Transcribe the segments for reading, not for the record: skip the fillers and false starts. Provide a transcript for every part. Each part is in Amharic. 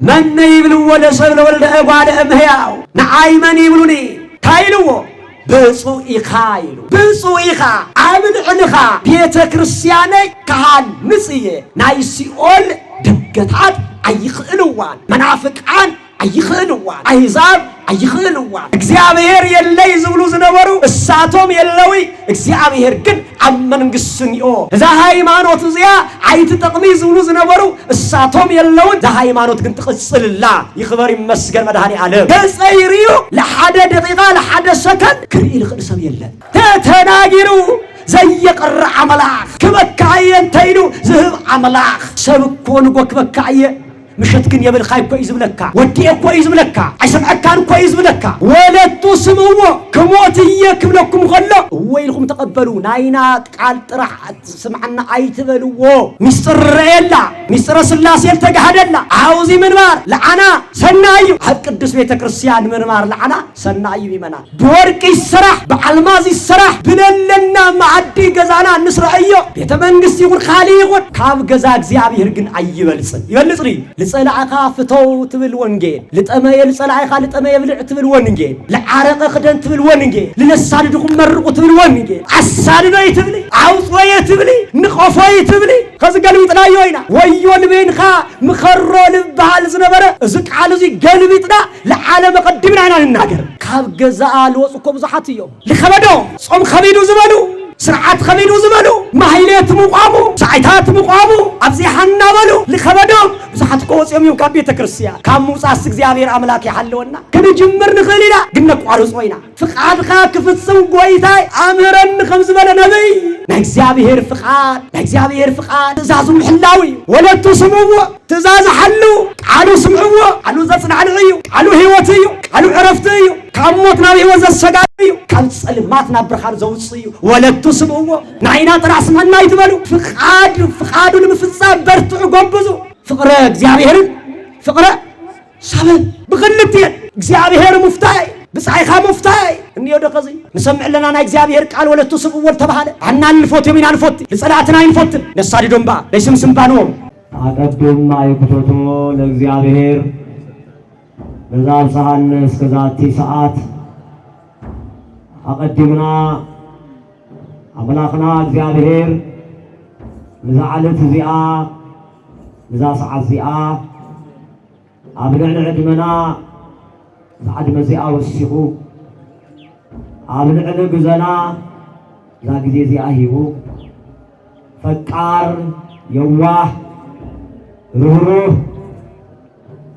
من يبلو ولا سبل ولا أقعد أمهياو نعايمن يبلوني تايلو بسو إخايلو بسو إخا عامل عنخا بيت كريستياني كهان نسيه نايسي أول دقتات أيخلوان منافقان أيخلوان أيزاب أيخلوان እግዚአብሔር የለይ ዝብሉ ዝነበሩ እሳቶም የለዊ እግዚአብሔር ግን አመን ግስንዮ እዛ ሃይማኖት እዚያ አይትጠቅሚ ዝብሉ ዝነበሩ እሳቶም የለውን እዛ ሃይማኖት ግን ትቅጽልላ ይኽበር ይመስገን መድኃኔ ዓለም ተጸይሪዩ ለሐደ ደቂቃ ለሐደ ሰከንድ ክርኢ ልኽእል ሰብ የለን ተተናጊሩ ዘየቀረ አምላክ ክበካየ እንተይሉ ዝህብ አምላክ ሰብ እኮ ንጎ ክበካየ مشتكن يا بالخايب كويس بلكا ودي كويس بلكا عشان كان كويس بلكا ولا تسمعوا كموتيه كملكم غلا ويلكم تقبلوا ناينا قال طرح سمعنا ايتبلوا مستر يلا مستر سلاسي التجهدلا عاوزي منمار لعنا سنايو حق قدس بيت كريستيان منمار لعنا سنايو بمنا بورق السرح بالماز السرح بللنا معدي غزانا نسرعيو بيت منغست يقول خالي يقول كاب غزا እግዚአብሔር ግን አይበልጽ ይበልጽሪ لصلاعك فتو تبل ونجيل لتأميل صلاعك لتأميل بلع تبل ونجيل لعرق خدن تبل ونجيل لنسالدكم مرقوا تبل ونجيل السالدو يتبلي عاوز ويتبلي نخوف ويتبلي خذ قلبي طلايو هنا ويون بينخا مخرو لبحال زنبره ازق على زي قلبي طلا لعالم قدمنا هنا للناقر كاب جزاء لوصكم بصحتيو لخبدو صوم خبيدو زمانو سرعات خبيدو زمانو مهيلات مقامو ساعتات مقامو ابزي حنا بلو لخبدو بصحت قوس يوم كبيت كريستيان كم موسى እግዚአብሔር አምላክ ያሐለውና ከመጀመር ንخليላ ግነቁ አርጾይና ፍቃድኻ ክፍጽም ጎይታይ አምረን ከምዝ በለ ነብይ ለእግዚአብሔር ፍቃድ ትእዛዙ ሕላዊ ወለቱ ስሙዎ ትእዛዝ ሐሉ ቃሉ ስምዑዎ ቃሉ ዘጽናዕዩ ቃሉ ህይወትዩ ቃሉ ዕረፍትዩ ካሞትና በህይወት ዘሰጋዩ ከጽልማትና ብርሃን ዘውጽዩ ወለቱ ስምዑዎ ናይና ጥራስ ማና ይትበሉ ፍቃዱ ለምፍጻም በርቱ ጎብዙ ፍቅረ እግዚአብሔርን ፍቅረ ሰበብ بخلتين እግዚአብሔር ሙፍታይ بصحيخ مفتاي اني ودقزي نسمع لنا انا እግዚአብሔር ቃል ወለቱ ስብው ተባለ አናን ፎት የሚናን ፎት ለጸላትና አይንፎት ለሳዲዶምባ ለስምስምባ ነው አቀደም አይኩቶቶ ለእግዚአብሔር በዛል ሰሃን እስከዛቲ ሰዓት አቀደምና አምላክና እግዚአብሔር ለዛዓለት ዚአ ለዛ ሰዓት ዚአ አብለና ዕድመና بعد ما زي أوسيخو عامل على جزنا ذاك زي أهيبو فكار يواه روح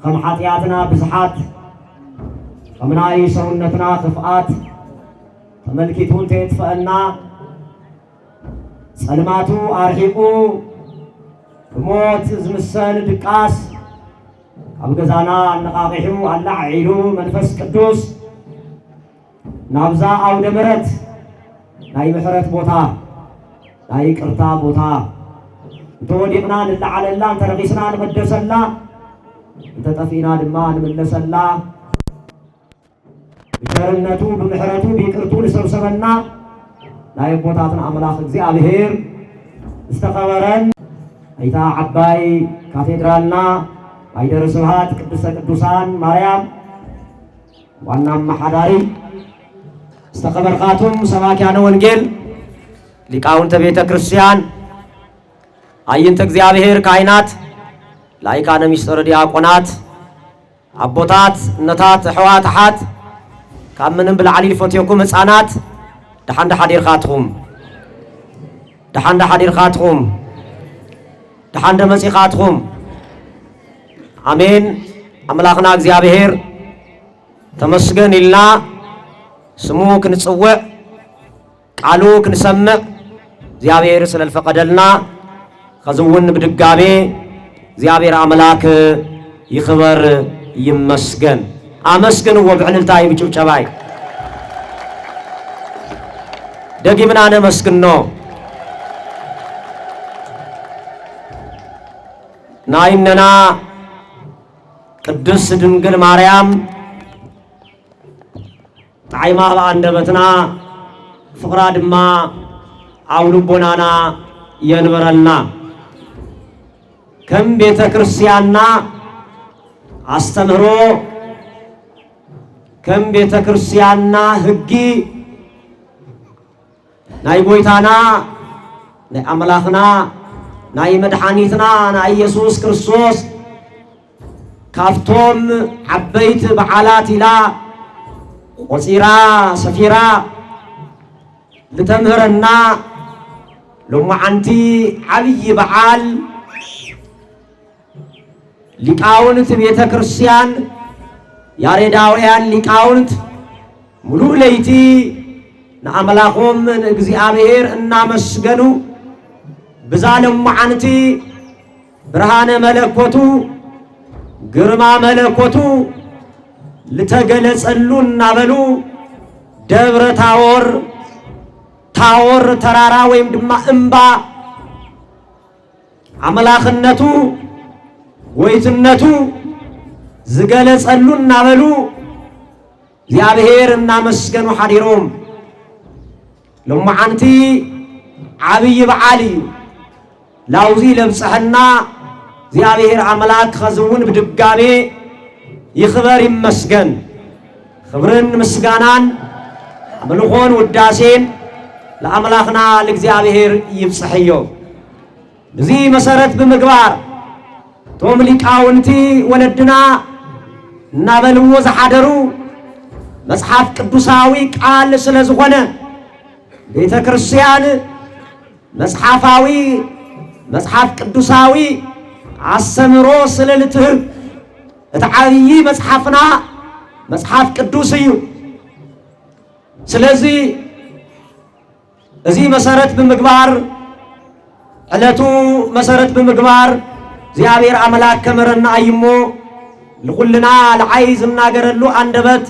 خم حياتنا بزحات خمنا يسونتنا خفقات فملكيتون تدفئنا سلماتو أرحيقو موت زمسل دقاس أبغزانا نقاقحو الله عيلو منفس قدوس نابزا أو دمرت لاي محرت بوتا لاي قرتا بوتا انتو ديقنا نلا على الله انت رغيسنا نمدس الله انت تفينا دما نملس الله بشرنتو بمحرتو بيقرتو لسبسبنا لاي بوتاتنا أملاخ እግዚአብሔር استقبرن ايتا عباي كاتدرالنا አይደር ስብሐት ቅድስተ ቅዱሳን ማርያም ዋና መሐዳሪ استقبرخاتم ሰባኪያነ ወንጌል ሊቃውንተ ቤተ ክርስቲያን አይንተ እግዚአብሔር ካህናት ላይካነ ምስጢር ዲያቆናት አቦታት እነታት ሕዋታት ካመንን ብልዓሊ ፎትየኩም ህፃናት ደሓንደ ሓዲርኻትኩም ደሓንደ መጺኻትኩም አሜን አምላክና እግዚአብሔር ተመስገን ይልና ስሙ ክንጽወዕ ቃሉ ክንሰምዕ እግዚአብሔር ስለልፈቀደልና ከዝውን ብድጋሜ እግዚአብሔር አምላክ ይኽበር ይመስገን አመስግንዎ ብዕልልታ ይብጭብጨባይ ደጊምና ነመስግኖ ናይነና ቅድስ ድንግል ማርያም ጣይማ ባንደበትና ፍቅራ ድማ አውልቦናና የንበረልና ከም ቤተ ክርስቲያንና አስተምህሮ ከም ቤተ ክርስቲያንና ሕጊ ናይ ጎይታና ናይ አምላኽና ናይ መድኃኒትና ናይ ኢየሱስ ክርስቶስ ካፍቶም ዓበይት በዓላት ኢላ ቆፂራ ሰፊራ ልተምህረና ሎማዓንቲ ዓብይ በዓል ሊቃውንት ቤተ ክርስቲያን ያሬዳውያን ሊቃውንት ሙሉእ ለይቲ ንአምላኾም እግዚአብሔር እናመስገኑ ብዛ ሎማዓንቲ ብርሃነ መለኮቱ ግርማ መለኮቱ ልተገለጸሉ እናበሉ ደብረ ታወር ተራራ ወይም ድማ እምባ አምላኽነቱ ወይትነቱ ዝገለጸሉ እናበሉ እግዚአብሔር እናመስገኑ ሓዲሮም ሎማዓንቲ ዓብይ በዓል እዩ ላውዚ ለብጽሕና እግዚአብሔር አምላክ ኸዝውን ብድጋሜ ይኽበር ይመስገን ክብርን ምስጋናን አምልኾን ውዳሴን ለአምላኽና ለእግዚአብሔር ይብጽሕዮ እዚ መሰረት ብምግባር ቶም ሊቃውንቲ ወለድና እናበልዎ ዝሓደሩ መጽሐፍ ቅዱሳዊ ቃል ስለ ዝኾነ ቤተ ክርስቲያን መጽሐፍ ቅዱሳዊ አስተምህሮ ስለ ልትህብ እቲ ዓብይ መጽሐፍና መጽሐፍ ቅዱስ እዩ ስለዚህ እዚ መሰረት ብምግባር ዕለቱ መሰረት ብምግባር እግዚአብሔር አምላክ ከመረና አይሞ ለኩልና ለዓይ ዝናገረሉ አንደበት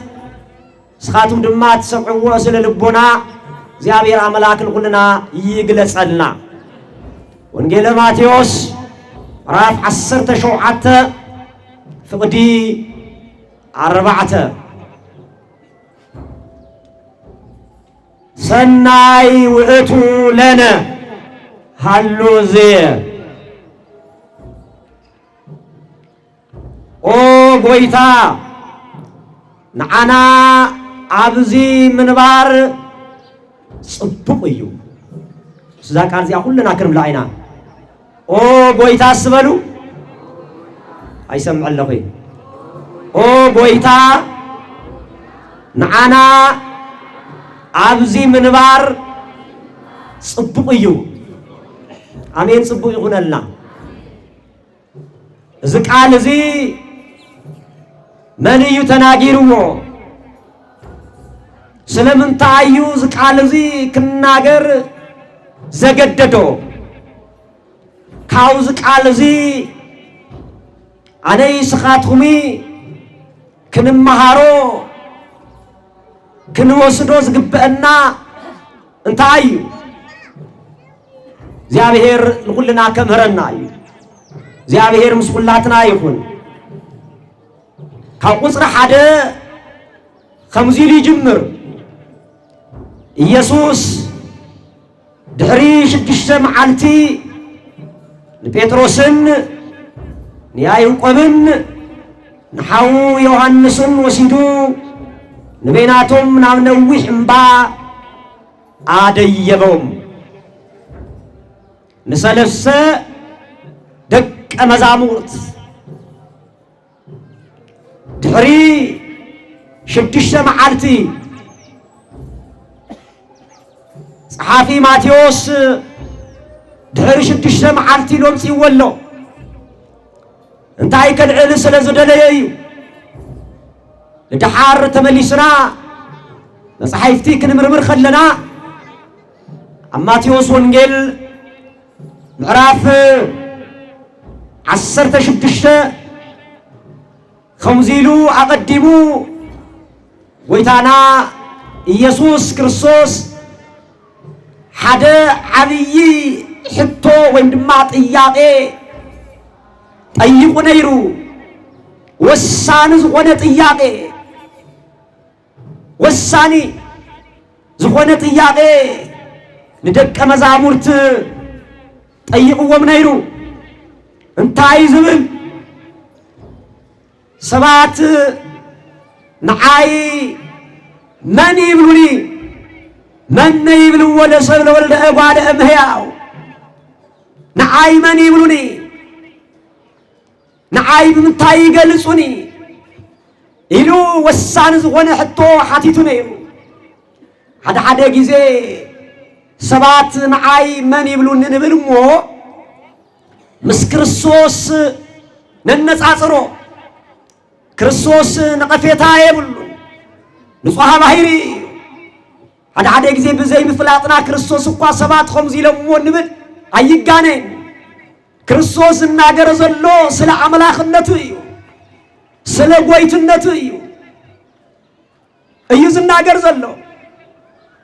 ስኻቱም ድማ ተሰምዕዎ ስለ ልቦና እግዚአብሔር አምላክ ለኩልና ይግለጸልና ወንጌለ ማቴዎስ ምዕራፍ 17 ፍቅዲ 4 ሰናይ ውእቱ ለነ ሃሎ ዘየ ኦ ጎይታ ንዓና ኣብዚ ምንባር ጽቡቕ እዩ እዛ ቃል እዚኣ ኩልና ክንብላ ኢና ኦ ጎይታ ስበሉ አይሰምዕ ኣለኹ ኦ ጎይታ ንዓና ኣብዚ ምንባር ጽቡቕ እዩ አሜን ጽቡቕ ይኹነልና እዚ ቃል እዚ መን እዩ ተናጊርዎ ስለምንታይ እዩ እዚ ቃል እዚ ክናገር ዘገደዶ ካውዝ ቃል እዚ አነይ ስኻትኹሚ ክንመሃሮ ክንወስዶ ዝግበአና እንታይ እዩ እግዚአብሔር ለኩልና ከምህረና እዩ እግዚአብሔር ምስ ኩላትና ይኹን ካብ ቁጽሪ ሓደ ከምዚ ኢሉ ይጅምር ኢየሱስ ድሕሪ 6 መዓልቲ ንጴጥሮስን ንያዕቆብን ንሓው ዮሐንስን ወሲዱ ንቤናቶም ናብ ነዊሕ እምባ አደየቦም ንሰለስተ ደቀ መዛሙርት ድሕሪ 6 መዓልቲ ጸሓፊ ማቴዎስ ድሕሪ 6 መዓልቲ ኢሎም ጽይዎ ኣሎ እንታይ ከልዕል ስለ ዝደለየ እዩ ንድሓር ተመሊስና መጽሓፍቲ ክንምርምር ከለና ኣብ ማቴዎስ ወንጌል ምዕራፍ 16 ከምዚ ኢሉ አቀዲሙ ጎይታና ኢየሱስ ክርስቶስ ሓደ ዓብይ ሕቶ ወይም ድማ ጥያቄ ጠይቁ ነይሩ ወሳኒ ዝኾነ ጥያቄ ወሳኒ ዝኾነ ጥያቄ ንደቀ መዛሙርት ጠይቁዎም ነይሩ እንታይ ዝብል ሰባት ንዓይ መን ይብሉኒ መን ይብልዎ ለሰብ ለወልደ እጓለ እምህያው ንዓይ መን ይብሉኒ ንዓይ ብምንታይ ይገልጹኒ ኢሉ ወሳኒ ዝኾነ ሕቶ ሓቲቱ ነይሩ። ሓደ ጊዜ ሰባት ንዓይ መን ይብሉኒ ንብል እሞ ምስ ክርስቶስ ነነጻጽሮ ክርስቶስ ነቐፌታ የብሉ ንጹሕ ባሕሪ ሓደ ጊዜ ብዘይ ምፍላጥና ክርስቶስ እኳ ሰባት ከምዚ ኢሎምዎ ንብል ኣይጋነን። ክርስቶስ እናገረ ዘሎ ስለ ኣምላኽነቱ እዩ፣ ስለ ጐይትነቱ እዩ ዝናገር ዘሎ።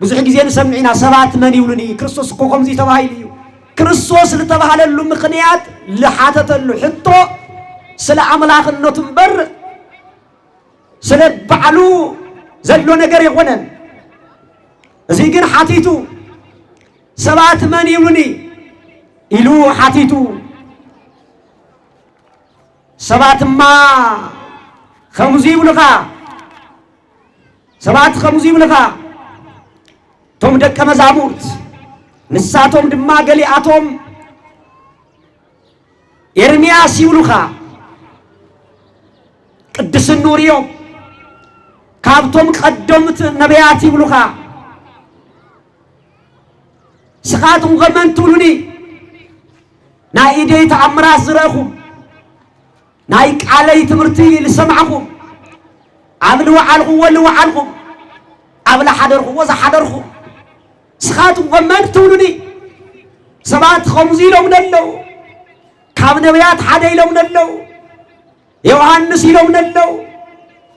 ብዙሕ ጊዜ ንሰምዒና ሰባት መን ይብሉኒ ክርስቶስ እኮ ከምዚ ተባሂሉ እዩ። ክርስቶስ ዝተባሃለሉ ምኽንያት ዝሓተተሉ ሕቶ ስለ ኣምላኽነቱ እምበር ስለ ባዕሉ ዘሎ ነገር ይኾነን። እዚ ግን ሓቲቱ ሰባት መን ይብሉኒ ኢሉ ሓቲቱ ሰባትማ ከምዚ ይብሉኻ ሰባት ከምዚ ይብሉኻ ቶም ደቀ መዛሙርት ንሳቶም ድማ ገሊኣቶም ኤርምያስ ይብሉኻ ቅዱስ ኑርዮም ካብቶም ቀደምት ነቢያት ይብሉኻ ስኻትኩም ከመን ትብሉኒ ናይ ኢደይ ተኣምራት ዝረአኹም ናይ ቃለይ ትምህርቲ ዝሰማዕኹም ኣብ ልወዓልኹዎ ልወዓልኹም ኣብ ዝሓደርኹዎ ዝሓደርኹም ስኻትኩም ከመን ትብሉኒ ሰባት ከምዚ ኢሎም ነለው ካብ ነቢያት ሓደ ኢሎም ነለው ዮሐንስ ኢሎም ነለው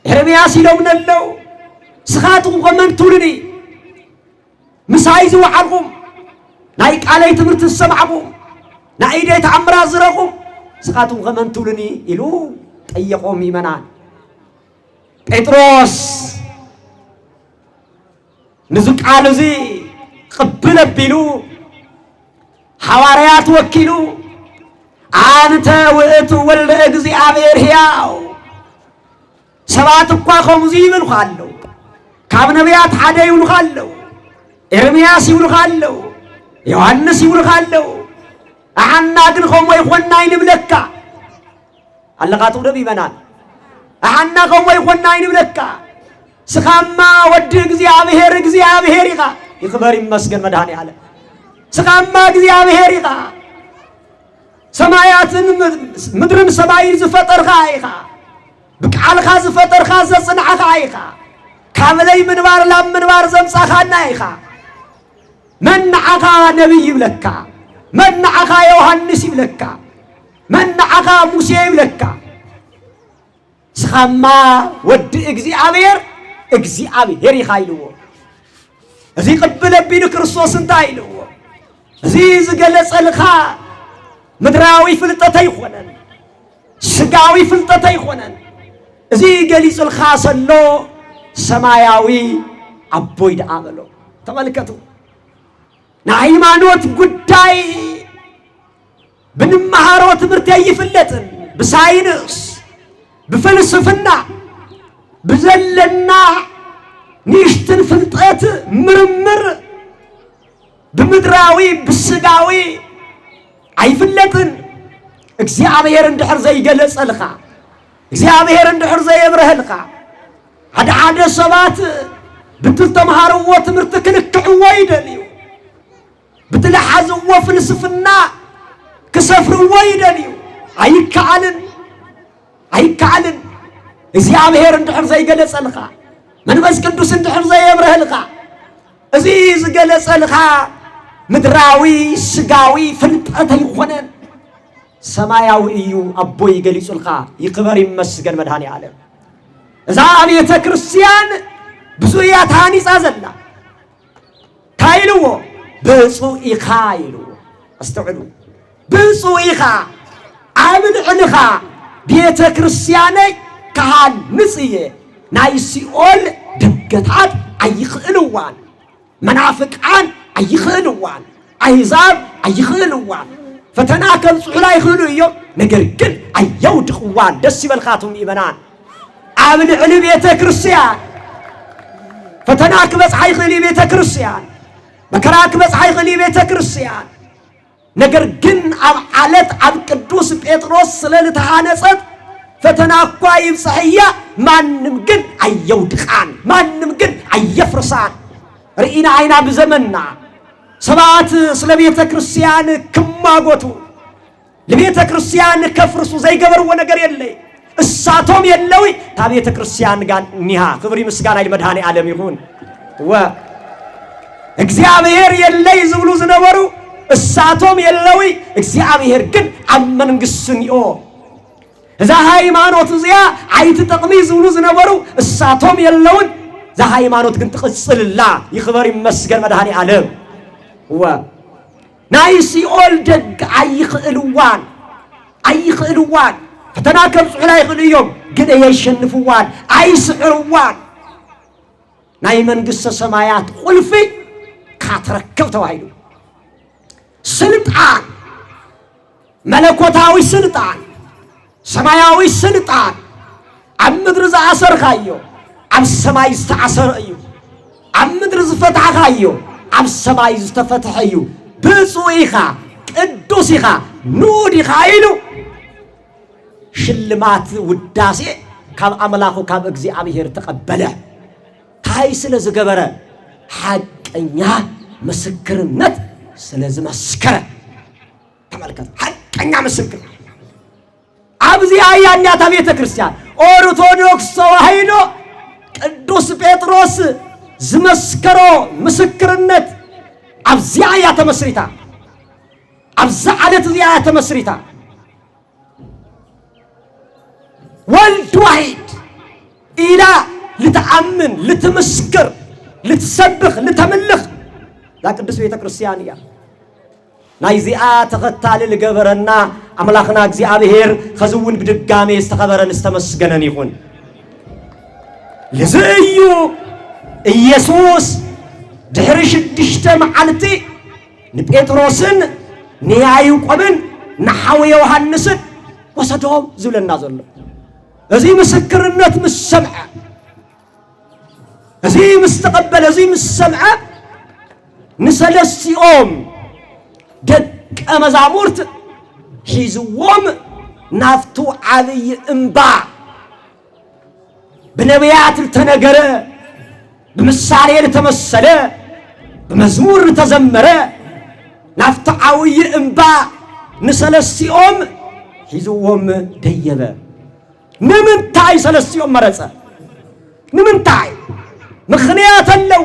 ኤርምያስ ኢሎም ነለው ስኻትኩም ከመን ትብሉኒ ምሳይ ዝወዓልኹም ናይ ቃለይ ትምህርቲ ዝሰማዕኹም ናይ ኢደይ ተኣምራት ዝረአኹም ስኻትኩም ከመን ትብሉኒ ኢሉ ጠየቆም ይመናን። ጴጥሮስ ንዚ ቃል እዚ ቅብል ኣቢሉ ሐዋርያት ወኪሉ አንተ ውእቱ ወልደ እግዚአብሔር ሕያው ሰባት እኳ ከምዚ ይብሉኻ ኣለው ካብ ነቢያት ሓደ ይብሉኻ ኣለው ኤርምያስ ይብሉኻ ኣለው ዮሐንስ ይብሉኻ ኣለው ኣሓና ግን ከምኡ ይኮንናይ ንብለካ ኣለኻ ትውደብ ይመናን ኣሓና ከምኡ ይኮንናይ ንብለካ ስኻማ ወዲ እግዚአብሔር ኢኻ ይኽበር ይመስገን መድኃኔዓለም ስኻማ እግዚአብሔር ኢኻ ሰማያትን ምድርን ሰማይን ዝፈጠርካ ኢኻ ብቃልካ ዝፈጠርካ ዘጽንዓካ ኢኻ ካብ ለይ ምንባር ላብ ምንባር ዘምጻኻና ኢኻ መንዓኻ ነቢይ ይብለካ መንዓኻ ዮሐንስ ይብለካ መንዓኻ ሙሴ ይብለካ ስኻማ ወዲ እግዚአብሔር ኢኻ ኢልዎ እዚ ቅብል ኣቢሉ ክርስቶስ እንታይ ኢልዎ እዚ ዝገለጸልኻ ምድራዊ ፍልጠት ኣይኮነን ስጋዊ ፍልጠት ኣይኮነን እዚ ገሊጹልኻ ሰሎ ሰማያዊ ኣቦይ ደኣ በሎ ተመልከቱ ንሃይማኖት ጉዳይ ብንመሃሮ ትምህርቲ ኣይፍለጥን ብሳይንስ ብፍልስፍና ብዘለና ንእሽትን ፍልጠት ምርምር ብምድራዊ ብስጋዊ ኣይፍለጥን እግዚአብሔር እንድሕር ዘይገለጸልኻ እግዚአብሔር እንድሕር ዘየብረህልኻ ሓደ ሰባት ብትልተምሃርዎ ትምህርቲ ክልክዕዎ ይደልዩ ብትለሓዝዎ ፍልስፍና ክሰፍርዎ ይደልዩ ኣይከዓልን እግዚአብሔር እንድሕር ዘይገለጸልኻ መንፈስ ቅዱስ እንድሕር ዘየብረህልኻ እዚ ዝገለጸልኻ ምድራዊ ስጋዊ ፍልጠት ኣይኮነን ሰማያዊ እዩ ኣቦይ ገሊጹልኻ ይኽበር ይመስገን መድኃኔዓለም እዛ ቤተ ክርስቲያን ብዙ እያ ተሃኒፃ ዘላ እንታይ ኢልዎ ብፁዕ ኢኻ ኢልዎ ኣስተውዕሉ ብፁዕ ኢኻ ኣብ ልዕልኻ ቤተ ክርስቲያነይ ክሃንጽ እየ ናይ ሲኦል ደገታት ኣይኽእልዋን መናፍቃን ኣይኽእልዋን ኣሕዛብ ኣይኽእልዋን ፈተና ከብጽሑላ ይኽእሉ እዮም ነገር ግን ኣየውድቕዋን ደስ ይበልካቱም ይመናን عبد علي بيت كريستيان فتناك بس حيخلي بيت كريستيان مكراك بس حيخلي بيت كريستيان نجر جن علت عب قدوس بيتروس سلالة هانسات فتناكوا يبصحية ما نمجن أيودخان ما نمجن أيفرسان رئينا عينا بزمننا سبعات سلبية كريستيان كما قوتو لبيت كريستيان كفرسو زي قبر ونقر يلي الساتوم يلوي تابيت كريستيان قال نها خبري مسكان على مدهاني عالم يكون و እግዚአብሔር يلي زبلو زنبرو الساتوم يلوي እግዚአብሔር ግን አመንግስንዮ እዛ ሃይማኖት እዚያ አይት ተጥሚዝ ዝብሉ ዝነበሩ الساتوم يلون ዛ ሃይማኖት ግን ትቅጽልላ ይخبر ይመስገን መድኃኔ ዓለም و ናይ ሲኦል ደግ አይኽእልዋን فتناكب صحلا يخلو يوم قد يشنفوان أيسعروان ناي منقص سمايات قلفي كاتركب تواهيدو سلطان ملكوتاوي سلطان سماياوي سلطان عم مدرز عصر خايو عم السماي استعصر ايو عم مدرز فتح خايو عم السماي استفتح ايو بصويخا قدوسيخا نودي خايلو ሽልማት ውዳሴ ካብ አምላኩ ካብ እግዚአብሔር ተቀበለ ታይ ስለዝገበረ ሐቀኛ ምስክርነት ስለዝመስከረ ተመልከቱ ሐቀኛ ምስክር አብዚያ ያኛታ ቤተ ክርስቲያን ኦርቶዶክስ ተዋሕዶ ቅዱስ ጴጥሮስ ዝመስከሮ ምስክርነት አብዚያ ያተመስሪታ አብዛ ዓለት ዚያ ያተመስሪታ ولد واحد إلى لتأمن لتمسكر لتسبخ لتملخ لا قدس بيت كريستيانية نايزيات تغتال لجبرنا أملاخنا እግዚአብሔር خزون بدقامي استخبرن استمسجنن يكون لزيو ኢየሱስ ድሕሪ 6 መዓልቲ ንጴጥሮስን ንያዕቆብን ንሓዊ ዮሐንስን ወሰዶም ዝብለና ዘሎ أزي مسكرنات مش سمعة أزي مستقبل أزي مش سمعة نسلسي دك أمزامورت حيزوم نافتو علي انباع بنبيات التنقرة بمسالي التمثلة بمزمور التزمرة نافتو علي انباع نسلسي حيزوم ديبه نمنتاي سلسيوم مرسا نمنتاي مخنيات اللو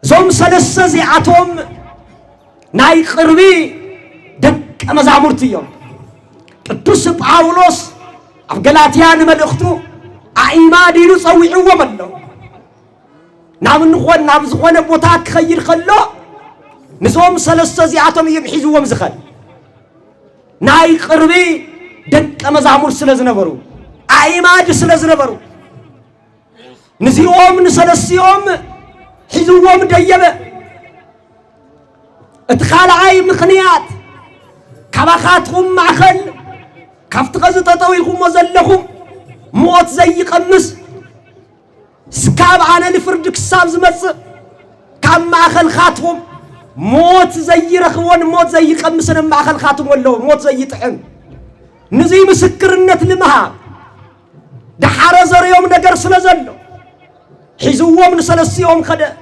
زوم سلسة زيعتهم ناي قربي دك مزامورتيوم قدوس باولوس أفغلاتيان ملختو أعيمادي نصوعوا منه نعم نخوان نعم زخوان بوتاك خير خلو نزوم سلسة زيعتهم يبحيزوا مزخل ناي قربي دك مزامور سلازنبرو أعيماد سلازنبرو نزيوم نسلسيوم حزوهم ديبه ادخال عاي مخنيات كباخاتهم معخل كافت غزة طويلهم وزلهم موت زي قمس سكاب عنا لفردك الساب زمس كام معخل خاتهم موت زي رخوان موت زي قمسنا معخل خاتهم ولو موت زي طعم نزي مسكرنت لمها دحار زر يوم نجر سلازلو حزوهم نسلسيهم خدا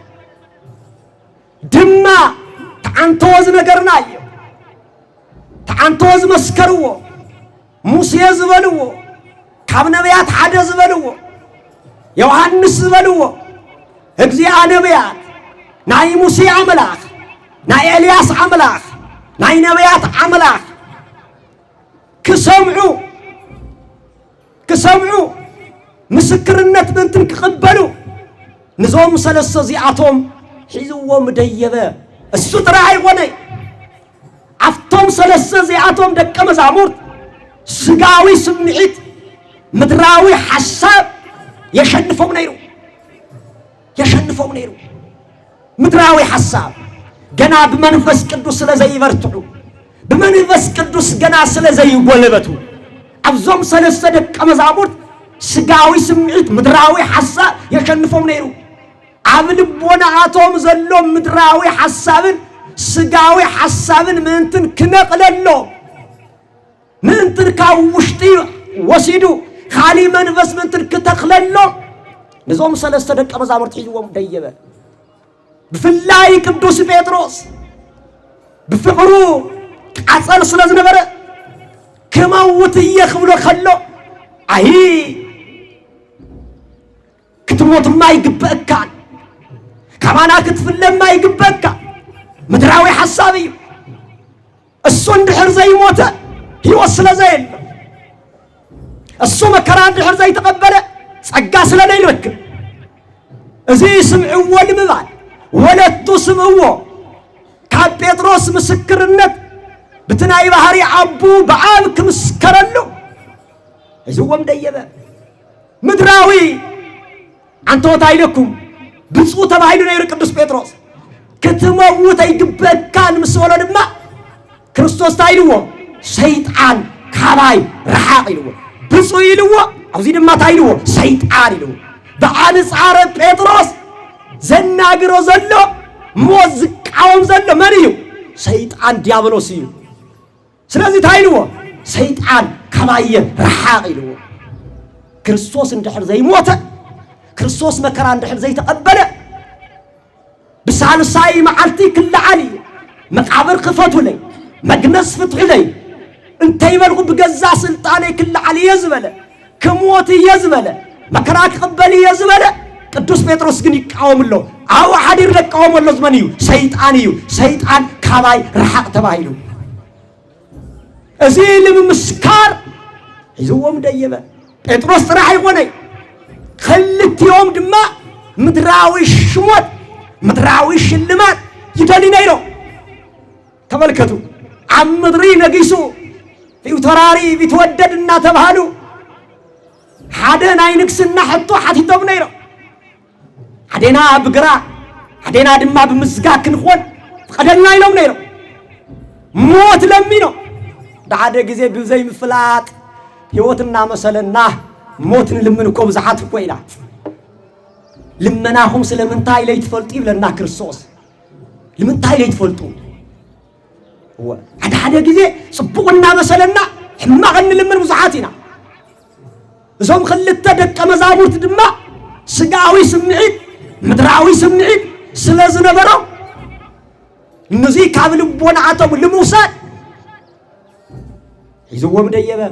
دما تعنتوز نجرناي تعنتوز مسكرو موسى زبلو كاب نبيات حد زبلو يوحنس زبلو اجزي نبيات ناي موسى عملاخ ناي الياس عملاخ ناي نبيات عملاخ كسمعوا مسكرنت بنتن كقبلوا نزوم سلسة زيعتهم حيزوا مديبة السترة عيوني عفتهم سلسة زيعتهم دك مزامور سقاوي سمعيت مدراوي حساب يشنفوا نيرو مدراوي حساب جناب منفس قدوس لزي يبرتعوا بمنفس قدوس جنا سلا زي قلبته أبزوم سلسة دك مزامور سجاوي سمعت مدراوي حساب يشنفهم نيرو عمل بونا عطوم زلهم مدراوي حسابن سجاوي حسابن منتن كنقللو منتن كاوشتي وسيدو خالي منفس منتن كتخللو نزوم سلسة دك مزامور تحيوهم ديبه بفلاي قدوس بطرس بفقرو عصال سلاز نبره كموت يخبلو خلو اي كتموت ما يقبئك كمانا كتفلم ما يقبئك مدراوي حسابي السون دحر زي موته يوصل زين السو مكران دحر زي تقبله صقا سلا يلك ازي سمعوا المبال ولدتو سمعوا كاب بطرس مسكرنت بتناي بحري عبو بعالك مسكرلو ازوم ديبه مدراوي انتو تايلكم بصو تبايلو نير قدوس بطرس كتموت يقبكان مسولو دما ክርስቶስ ታይልዎ ሰይጣን ካባይ ረሓቅ ይልዎ ብፁ ይልዎ አውዚ ድማ ታይልዎ ሰይጣን ይልዎ በአንጻረ ጴጥሮስ ዘናግሮ ዘሎ ሞዝቃውም ዘሎ ማን እዩ ሰይጣን ዲያብሎስ እዩ ስለዚህ ታይልዎ ሰይጣን ካባይ ረሓቅ ይልዎ ክርስቶስ እንድሕር ዘይሞተ ክርስቶስ መከራ እንድሕር ዘይተቀበለ بسالساي معلتي كل علي مقابر خفتو لي مجنس فتح لي انت يبلغ بجزا سلطاني كل علي يزبله كموت يزبله مكراك قبلي يزبله قدوس بطرس كن يقاوم له او حد يقاوم له زمنيو شيطان كباي رحق تبايلو ازي لمسكار يزوم ديبه بطرس راح يغني خلت يوم دما مدراوي شموت مدراوي شلمات يدلي نيرو تملكتو عم مدري نقيسو في تراري بتودد النا تبهالو حدنا ينكسنا حطو حتيتو نيرو حدنا بقرا حدنا دما بمسقاك نخون قدلنا يلوم نيرو موت لمينو دعاده غزي بزي مفلاط هيوتنا مثلنا موت لمنكم زحات كوينا لمناهم سلمنتاي لي تفلطي بلنا كريستوس لمنتاي لي تفلطو هو هذا غزي صبقنا مثلنا حماقن لمن مزحاتنا زوم خلت دق مزامورت دما سقاوي سمعيت مدراوي سمعيت سلازنبرو نزي كابل بون عطب لموسى يزوم ديبه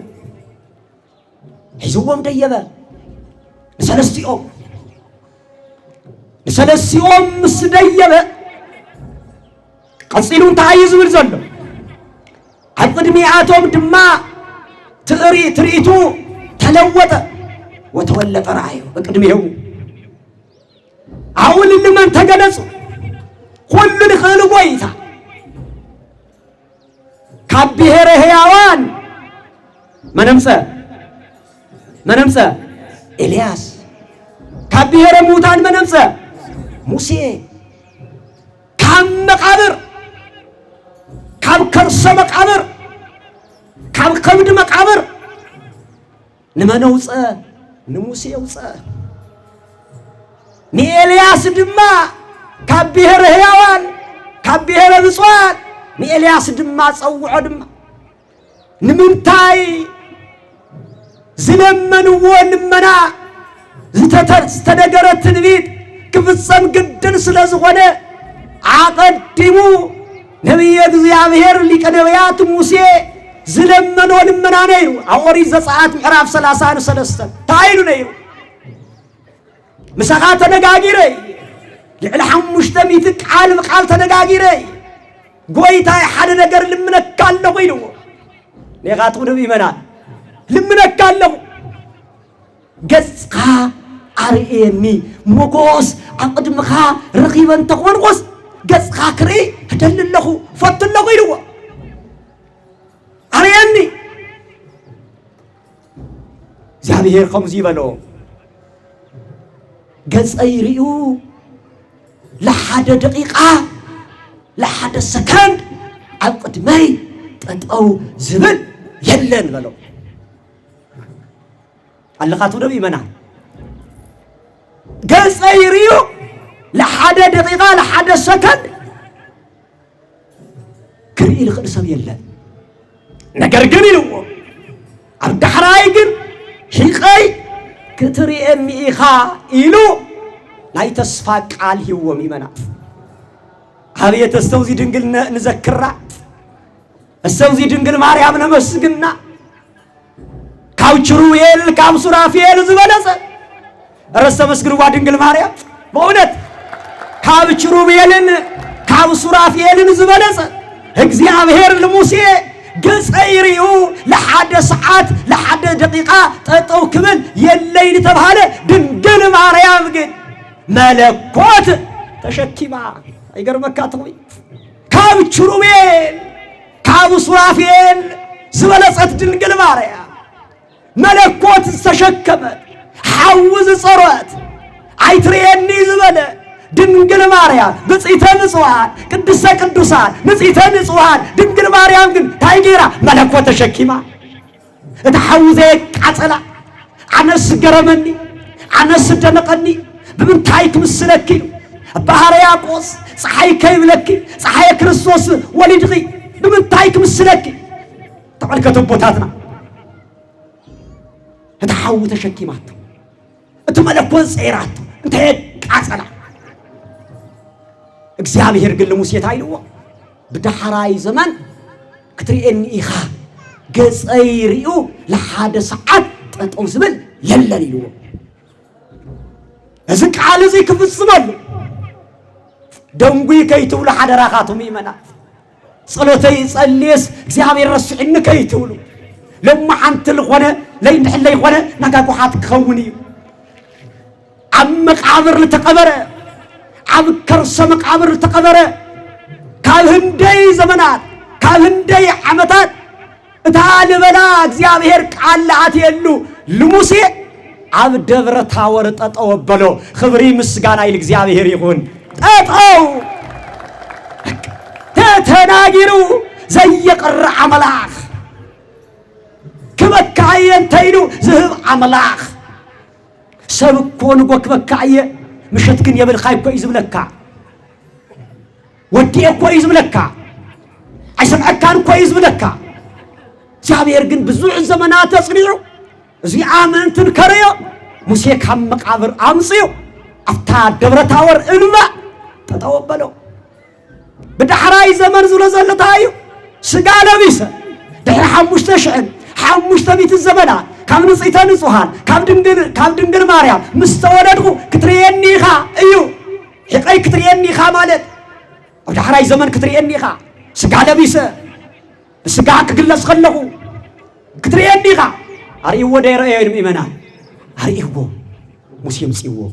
سلسيوم مسديبه قصيلون تعيز بالزلو القدمياتهم دما تريتو تلوت وتولى رايه بقدميو اول اللي من تجلسوا كل دخل بويتا كبير هياوان منمسى الياس كبير موتان منمسى موسى كم مقابر كم كرس مقابر كم كبد مقابر نمنوص نموسى يوص ني الياس دما كبير هياوان كبير بصوان ني الياس دما صوعو دما نمنتاي زلمن ونمنا زتدغرت تنبيت كفصم قدن سلازغونه عقدمو نبي እግዚአብሔር ሊቀ ነቢያት ሙሴ ዝለመነው ልመና ነው ኦሪት ዘጸአት ምዕራፍ 33 ታይሉ ነው مسخا تنغاغيري لعل حمشت ميت قال بقال تنغاغيري غويتا حد ነገር ልምነካለው ይሉ ነጋቱ ነው ይመናል ልምነካለው ገጽካ አርኤኒ ሞጎስ አቅድምካ ረኺበን ተቆንቆስ ገጽካ ክሪ ህደልለኹ ፈትለኹ ይሉ አርኤኒ እግዚአብሔር ከምዚ በሎ ገጽይሪኡ ለሐደ ደቂቃ ለሐደ ሰከንድ አቅድመይ ጠጣው ዝብል የለን በለው اللقاتو دم إيمانا قصيريو لحدا دقيقة لحدا سكند كرئي لخد سبي الله نقر قريلو عبد حرايقن حيقاي كتري أمي إخا إلو لا يتسفاك عليه وميمنا هذه تستوزي دنقل نذكرها استوزي دنقل ماريام نمسقنا كاوچرويل كامسورافيل زبلسه رسا مسقروا دنقل ماريام بأونت كاوچرويلن كامسورافيل زبلسه እግዚአብሔር ለሙሴ ገጸይሪው ለሐደ ሰዓት ለሐደ ደቂቃ ጠጠው ክብል የለይን ተባለ ድንግል ማርያም ግን መለኮት ተሸኪማ አይገርመካት ወይ ካብ ቹሩቤል ካብ ሱራፌል ዝበለጸት ድንግል ማርያም መለኮት ተሸከመ ሐውዝ ጸሮት አይትሬኒ ዝበለ ድንግል ማርያም ንጽሕተ ንጹሐን ቅድስተ ቅዱሳን ንጽሕተ ንጹሐን ድንግል ማርያም ግን ታይጌራ መለኮት ተሸኪማ እተሐውዘ ቃጸላ አነስ ገረመኒ አነስ ደነቀኒ በምንታይ ክምስለኪ ባህርያቆስ ፀሐይ ከይብለኪ ፀሐይ ክርስቶስ ወሊድኺ በምንታይ ክምስለኪ ተመልከቱ ቦታትና እተሐው ተሸኪማት እቱ መለኮት ጸይራት እንተ ቃጸላ እግዚአብሔር ግን ለሙሴ ታይልዎ በዳህራይ ዘመን ክትሪኤኒ ኢኻ ገጸይሪኡ ለሐደ ሰዓት ጠጠው ዝብል የለን ይልዎ እዚ ቃል እዚ ክፍጽመሉ ደንጉይ ከይትብሉ ሓደራኻቱም ይመናት ጸሎተይ ጸልየስ እግዚአብሔር ረስዕኒ ከይትብሉ ለማ ሓንቲ ልኾነ ለይንድሕለ ይኾነ ናጋጓሓት ክኸውን እዩ ኣብ መቃብር ዝተቀበረ عب كرس مقابر تقبره كالهندي زمانات كالهندي عمتات تعال بلا እግዚአብሔር ቃላት የሉ ለሙሴ عب ደብረ ታወር ጠጠው በለው ክብሪ ምስጋና ይል እግዚአብሔር ይሁን ጠጠው ተተናጊሩ ዘየቀረ አምላክ ከበካየን ተይሉ ዝህብ አምላክ ሰብኮን ጎክበካየ مشت كن يبل خايب كويس بلكا ودي كويس بلكا عشان أكان كويس بلكا جابير كن بزوع الزمانات تصنيعه زي آمن تنكريه موسى كم مقابر أمسيو أفتح دبرة تاور إلما تتوبلو بدأ حراي زمن زلزال تايو سجال بيسا ده حمش تشعل حمش تبيت الزمانات كم نصيت نصوحان كم دنجر ماريا مستوردو كتريني خا أيو حقي كتريني خا مالت وده حراي زمن كتريني خا سجال بيسا سجاك قلص خلقو كتريني خا أريو ده رأي إيمانا أريو مسيم سيو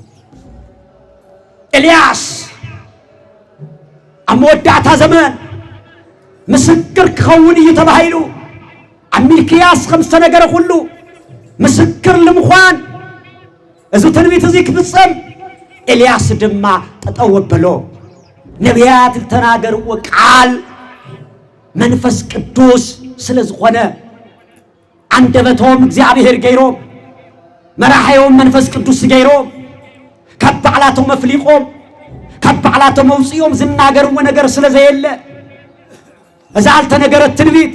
إلياس أمودات زمان مسكر كوني يتبايلو أميكياس 5 ነገር ሁሉ مسكر لمخوان إذا تنبيت ذيك بالصم إلياس دما تتأوب بلو نبيات التناجر وقال منفس قدوس سلزقنا عند بتهم እግዚአብሔር ገይሮም መራሐዮም መንፈስ ቅዱስ ገይሮም ከበዓላቶም መፍሊቆም ከበዓላቶም መውጽዮም ዝናገር ወነገር ስለዘየለ እዛል ተነገረ ትንቢት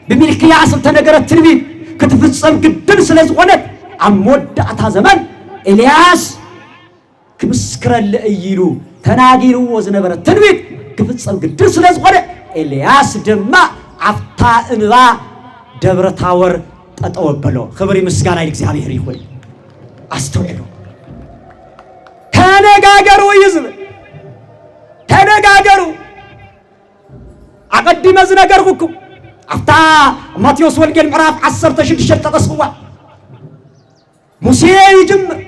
በሚልክያስ ተነገረ ትንቢት ክትፍጸም ግድን ስለዝቆነት አሞዳታ ዘመን ኤልያስ ክምስክረለ እይሉ ተናጊሩ ወዝነበረ ትንቢት ክፍጸም ግድን ስለዝቆነ ኤልያስ ደማ አፍታ እንባ ደብረ ታወር ተጠወበሎ ክብር ምስጋና ለእግዚአብሔር ይሁን አስተውሉ ተነጋገሩ ይዝም ተነጋገሩ አቀድመ ዝነገርኩኩም አፍታ ማቴዎስ ወንጌል ምዕራፍ 16 ተቀስዋ ሙሴ ይጅምር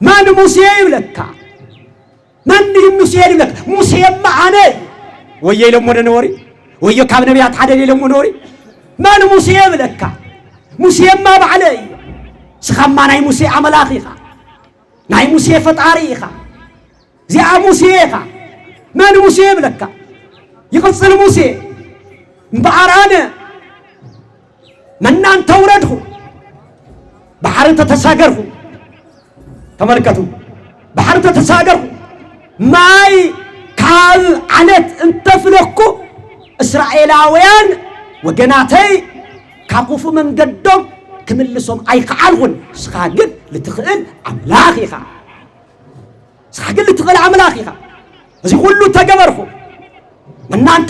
ማን ሙሴ ይብለካ ማን ሙሴ ይብለካ ሙሴማ አነ ወየለ ሞደነወሪ ወየ ካብ ነቢያት ሓደ የለም ኖሪ ማን ሙሴ ይብለካ ሙሴማ ባዕለይ ስኻማ ናይ ሙሴ አምላኽ ኢኻ ናይ ሙሴ ፈጣሪ ኢኻ ዚኣ ሙሴ ኢኻ ማን ሙሴ ይብለካ ይቅጽል ሙሴ በአራነ መናን ተውረድሁ بحر تتساقروا تملكتوا بحر تتساقروا ماي كاب عنت انتفلكوا إسرائيلاويان وجناتي كاقوفوا من قدام كملسهم أي قعالون سخاقل لتخيل عملاقيها سخاقل لتخيل عملاقيها زي كله تجبرهم منان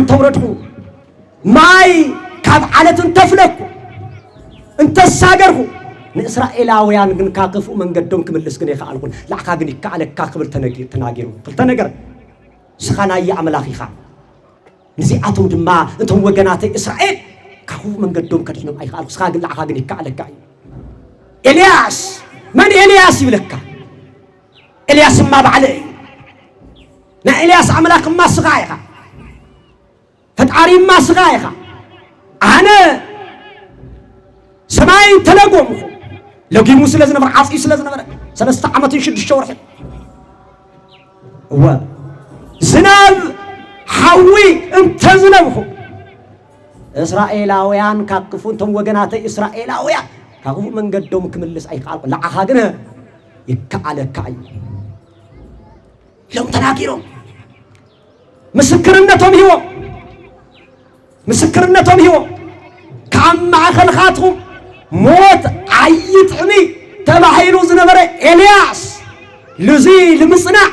توردهم ماي كاب عنت انتفلكوا انت الساقرهم نإسرائيلاويان جن كاقفوا من قدام كملس جن يخالون لا كاجن يكالك كاقبل تناجروا فلتناجر سخانا يعملاقيها نزيعتهم دما انتم وجناتي إسرائيل كاقفوا من قدام كدينهم أي خالق سخاقل لا كاجن يكالك كاي إلياس من إلياس يبلك إلياس ما بعلي نا إلياس عملاق ما صغايها فتعاري ما صغايها أنا سماي تلاقوم لو جيمو سلازنا بر عاصي سلازنا بر سلسة عمتين شد الشورح هو زناب حوي انت زنابه إسرائيلاويان كاقفون تم وجناتي إسرائيلاويان كاقفون من قدوم كملس أي قال لا حاجنا يكعل كعي لهم تناكيرهم مسكرنتهم هو كم مع خلقاتهم موت عيت عمي تبعينو زنبرة إلياس لزي لمصنع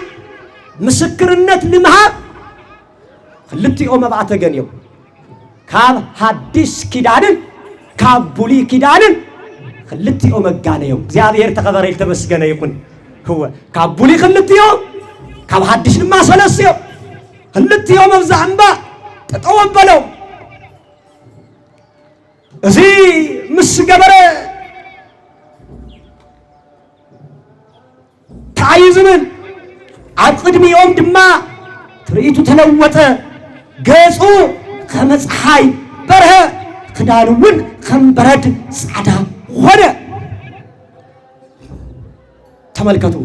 مسكرنت لمهاب خلتي أم بعت جنيو كاب حديث كدانن كاب بولي كدانن خلتي أم جانيو زيادة تقدر يلتمس جنيكون هو كاب بولي خلتي أم كاب حديث لما سلسيو خلتي أم بزعنبا تتوب بلو زي مسجبرة تعيزمن عقدمي يوم دما تريتو تلوته جاسو خمس حي بره خدانون خمبرد صعدا ولا تملكتو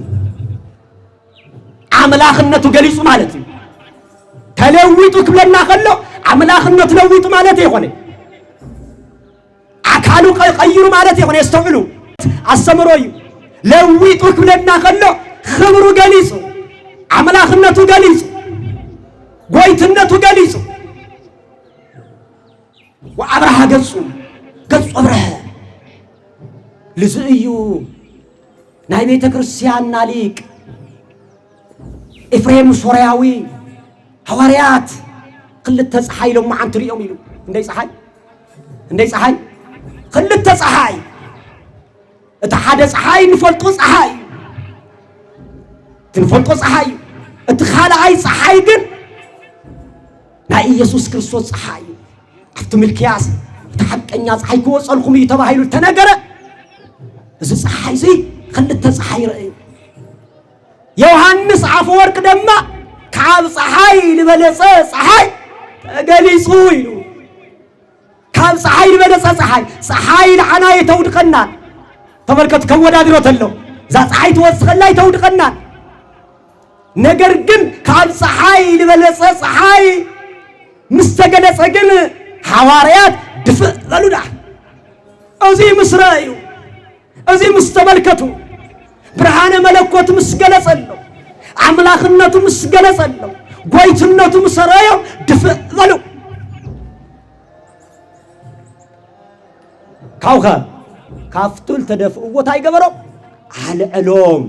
عملاخنتو جليسو مالتي تلويتو كبلنا خلو عملاخنتو تلويتو مالتي يخوني كانوا قيروا مالتي هون يستوعلوا السمروي لويتو كبلنا خلو خبرو جليسو عملاخنتو جليسو قويتنتو جليسو وعبرها قصو عبرها لزئيو ناي بيت كريستيان ناليك إفريم سورياوي حواريات قلت تصحي لهم عن تريهم يلو اندي صحي خلت تصحي اتحاد صحي نفلقو صحي تنفلقو صحي اتخالعي صحي جن نا يسوع كريستوس صحي عفت ملكياس تحقنيا صحي كوصلكم يتباهيلو تنغره እዚ صحي زي خلت تصحي رأي يوحنس عفورك دما كعب صحي لبلص صحي تغليصو يلو كاب صحي لبلص صحي لعنا يتودقنا تملكت كودادروت الله ذا صحي توسخلا يتودقنا ነገር ግን ካብ ፀሐይ ልበለጸ ፀሐይ ምስተገለጸ ግን ሐዋርያት ድፍእ በሉዳ እዚህ ምስራዩ እዚህ ምስተመልከቱ ብርሃነ መለኮት ምስገለጸለው አምላክነቱ ምስገለጸለው ጎይትነቱ ምስራዩ ድፍእ በሉ ካውኸ ካፍቱል ተደፍእዎት አይገበረው አልዕሎም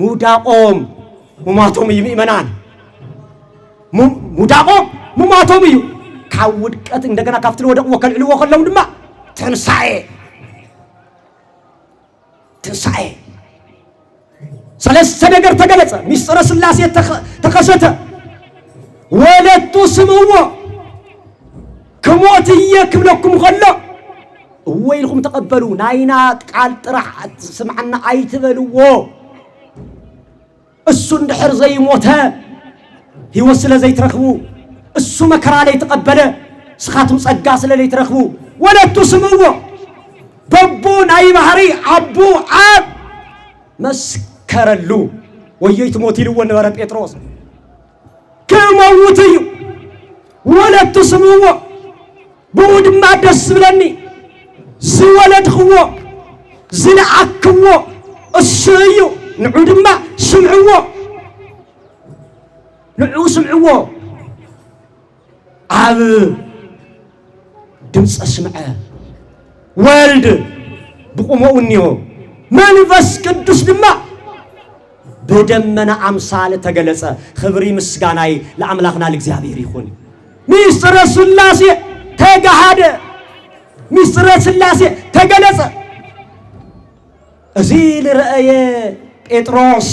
ሙዳቆም ሙማቶም ይመናን ሙዳቆም ሙማቶም እዩ ካውድቀት እንደገና ካፍትል ወደ ወከልዕልዎ ከለው ድማ ትንሳኤ ሰለስተ ነገር ተገለጸ ሚስጥረ ሥላሴ ተከሰተ ወለቱ ስምዎ ከሞትየ ክብለኩም ከሎ ወይልኩም ተቀበሉ ናይና ቃል ጥራሕ ስምዓና አይትበልዎ እሱ እንድሕር ዘይሞተ ህይወት ስለ ዘይትረክቡ እሱ መከራ ላይ ተቀበለ ስኻቱም ጸጋ ስለ ላይ ተረክቡ ወለቱ ስምዎ በቡ ናይ ባህሪ አቡ አብ መስከረሉ ወየይት ሞት ይልዎ ነበረ ጴጥሮስ ከመውት እዩ ወለቱ ስምዎ ብኡድማ ደስ ብለኒ زولدخو زلعكو السيو نعودما سمعو نعو سمعو عاب دمس اسمعه والد بقومو نيو منفس قدوس دما بدمنا امثال تجلص خبري مسغاناي لاملاخنا لእግዚአብሔር ይሁን ሚስጥረ ሥላሴ ተጋሃደ ሚስጥረ ሥላሴ ተገለጸ እዚል ረአየ ጴጥሮስ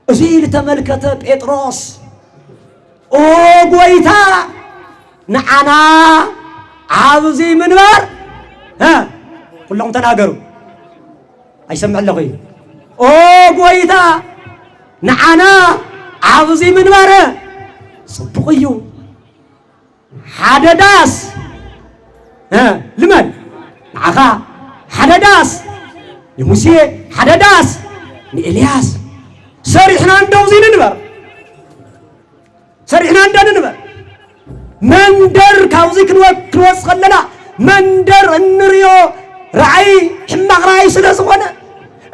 እዚል ተመልከተ ጴጥሮስ ኦ ጎይታ ነዓና አብዚ ምንባር ሁሉም ተናገሩ አይሰማዕ ለኸይ ኦ ጎይታ ነዓና አብዚ ምንባር ጽብቅዩ ሓደዳስ لمن عخا حدداس لموسى حدداس لإلياس سرحنا ندو زين نبر سرحنا ندن نبر مندر كاوزيك نوكروس خلنا مندر النريو رعي حمق رعي سلازغونا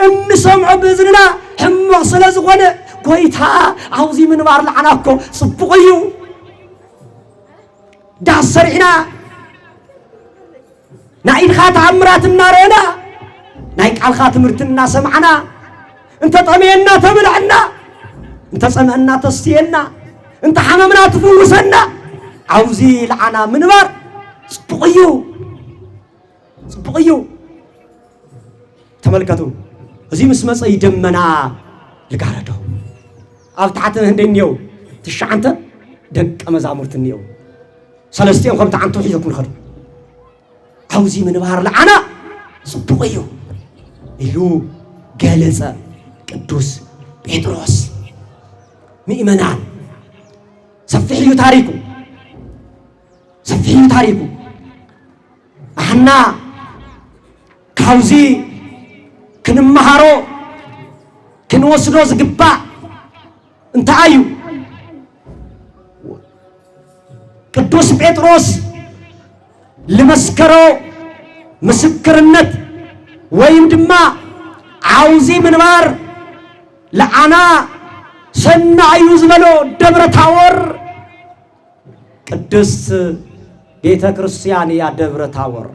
النسمع بإذننا حمق سلازغونا قويتا عوزي من بار لعناكو صبقيو دا سرحنا نايد خات عمرات النارنا نايك على خات مرتنا سمعنا انت طمينا تبلعنا انت سمعنا تستينا انت حممنا تفوسنا عوزي لعنا منبر صبقيو تملكتو ازي مسمص يدمنا لقاردو افتحت هندنيو تشعنت دق مزامرتنيو سلستيم خمت عنتو حيزكم خدو عوزي من بحر لعنا صبقيو إلو جالس قدوس بطرس مؤمنان سفحيو تاريخو احنا كاوزي كنمهارو كنوسدو زغبا انت ايو قدوس بطرس لمسكرو مسكرنت ويم دما عاوزي منبار لعنا سنا يزملو دبر تاور قدس بيته ክርስቲያን يا دبر تاور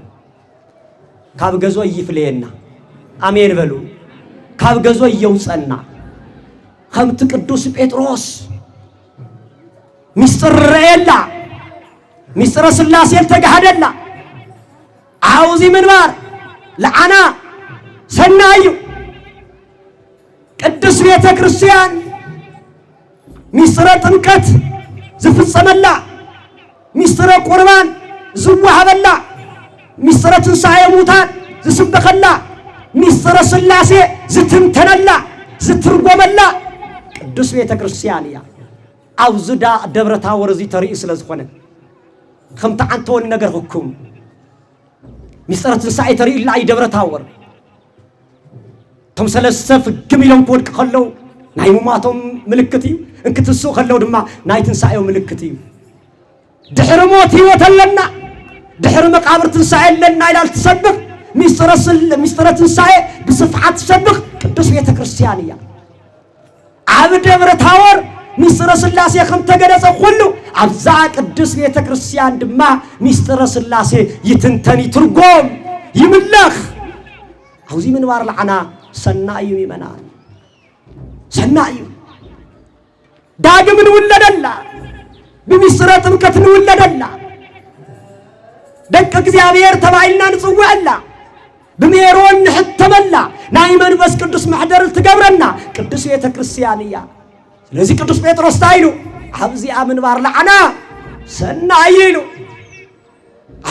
ካብ ገዞ ይፍለየና አሜን በሉ ካብ ገዞ ይውጸና ከምት ቅዱስ ጴጥሮስ ሚስጥር የላ ሚስጥረ ሥላሴ ተጋሃደላ عاوزي منبار لعنا سنايو قدس بيته ክርስቲያን ሚስጥረ ጥምቀት ዝፍጸመላ ሚስጥረ ቁርባን ዝዋሃበላ ሚስጥረ ትንሣኤ ሙታን ዝስበከላ ሚስጥረ ሥላሴ ዝትንተነላ ዝትርጎመላ ቅዱስ ቤተ ክርስቲያን ያ አውዝዳ ደብረ ታቦር እዚ ተርኢ ስለዝኾነ ከምታ አንተውን ነገርኩም ሚስጥረ ትንሣኤ ተርኢ ላ ደብረ ታቦር ቶም ሰለስተ ፍግም ኢሎም ክወድቅ ከለው ናይ ሙማቶም ምልክት እዩ እንክትሱ ከለው ድማ ናይ ትንሣኤው ምልክት እዩ ድሕሪ ሞት ህይወት ኣለና ድሕሪ መቃብር ትንሣኤ ኣለና ኢላ ትሰብኽ ሚስጥረ ትንሣኤ ብስፍሓት ትሰብኽ ቅዱስ ቤተ ክርስቲያን እያ ኣብ ደብረ ታቦር ሚስጥረ ሥላሴ ከም ተገለጸ ኩሉ ኣብዛ ቅዱስ ቤተ ክርስቲያን ድማ ሚስጥረ ሥላሴ ይትንተን ይትርጎም ይምለኽ አውዚ ምንባር ለዓና ሰናዩ ይመናል ሰናዩ ዳግም እንውለደላ በሚስጥረ ጥምቀት እንውለደላ ደቀ እግዚአብሔር ተባይልና ንጽዋዕላ በሜሮን ንሕተመላ ናይ መንፈስ ቅዱስ ማሕደር ትገብረና ቅዱስ ቤተ ክርስቲያን እያ ስለዚህ ቅዱስ ጴጥሮስ ታይሉ አብዚ ምንባር ለዓና ሰናዩ ይሉ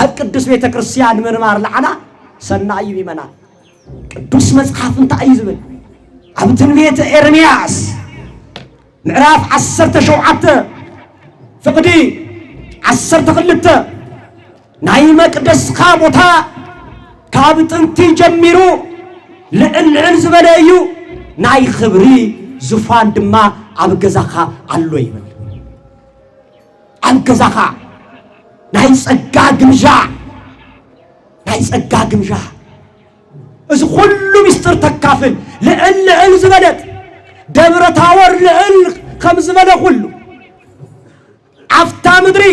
ኣብ ቅዱስ ቤተ ክርስቲያን ምንባር ለዓና ሰናዩ ይመናል ቅዱስ መጽሐፍ እንታይ እዩ ዝብል ኣብ ትንቢተ ኤርምያስ ምዕራፍ 17 ፍቅዲ 12 ናይ መቅደስካ ቦታ ካብ ጥንቲ ጀሚሩ ልዕልዕል ዝበለ እዩ ናይ ክብሪ ዙፋን ድማ ኣብ ገዛኻ ኣሎ ይብል ኣብ ገዛኻ ናይ ጸጋ ግምጃ ናይ ጸጋ ግምዣ እዚ ሁሉ ምስጢር ተካፍል ልዕል ዝበለት ደብረ ታቦር ልዕል ከም ዝበለ ሁሉ አፍታ ምድሪ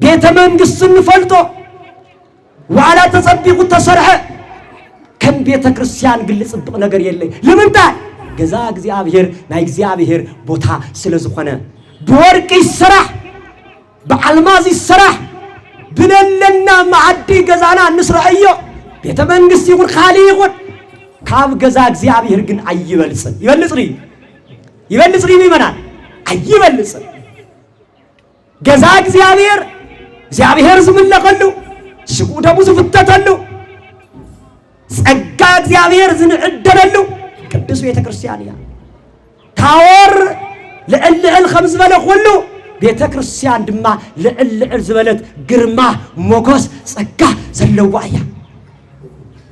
ቤተ መንግስት ንፈልጦ ዋላ ተጸቢቁ ተሰርሐ ከም ቤተ ክርስቲያን ግልጽብቅ ነገር የለይ ለምንታይ ገዛ እግዚአብሔር ናይ እግዚአብሔር ቦታ ስለዝኾነ በወርቅ ይሰራሕ በአልማዝ ይሰራሕ ብለለና ማዕዲ ገዛና እንስራእዮ ቤተ መንግስት ይሁን ካሊ ይሁን ካብ ገዛ እግዚአብሔር ግን አይበልጽን ይበልጽሪ ይመናል አይበልጽን ገዛ እግዚአብሔር ዝምለቀሉ ስቁ ደሙ ዝፍተተሉ ጸጋ እግዚአብሔር ዝንዕደለሉ ቅዱስ ቤተ ክርስቲያን ያ ታወር ለእልል خمس በለ ሁሉ ቤተ ክርስቲያን ድማ ለእልል ዝበለት ግርማ ሞገስ ጸጋ ዘለዋያ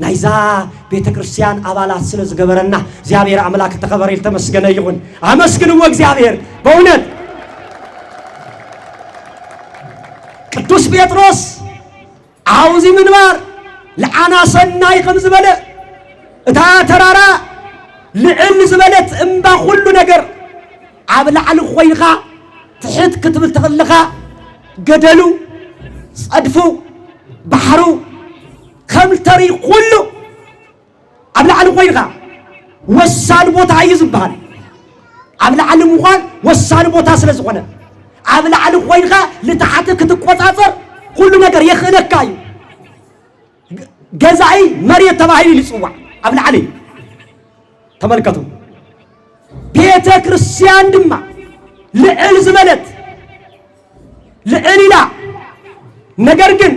ናይዛ ቤተ ክርስቲያን አባላት ስለዝገበረና እግዚአብሔር አምላክ ተከበረ ይተመስገነ ይሁን አመስግኑ እግዚአብሔር በእውነት ቅዱስ ጴጥሮስ አውዚ ምንባር ለአናሰናይ خمس በለ እታ ተራራ ልዕል ዝበለት እምባ ሁሉ ነገር አብላዕል ኮይንኻ ትሕት ክትብል ተኸልኻ ገደሉ ጸድፉ ባህሩ ከምተሪ ሁሉ አብላዕል ኮይንኻ ወሳን ቦታ ይዝባል አብላዕል ምዃን ወሳን ቦታ ስለዝኾነ አብላዕል ኮይንኻ ለታሕት ክትቆጻጸር ሁሉ ነገር ይኽለካዩ ገዛይ መሬት ተባሂሉ ይጽዋዕ አብላዕል ተመልከቱ ቤተ ክርስቲያን ድማ ልዕል ዝበለት ልዕሊላ ነገር ግን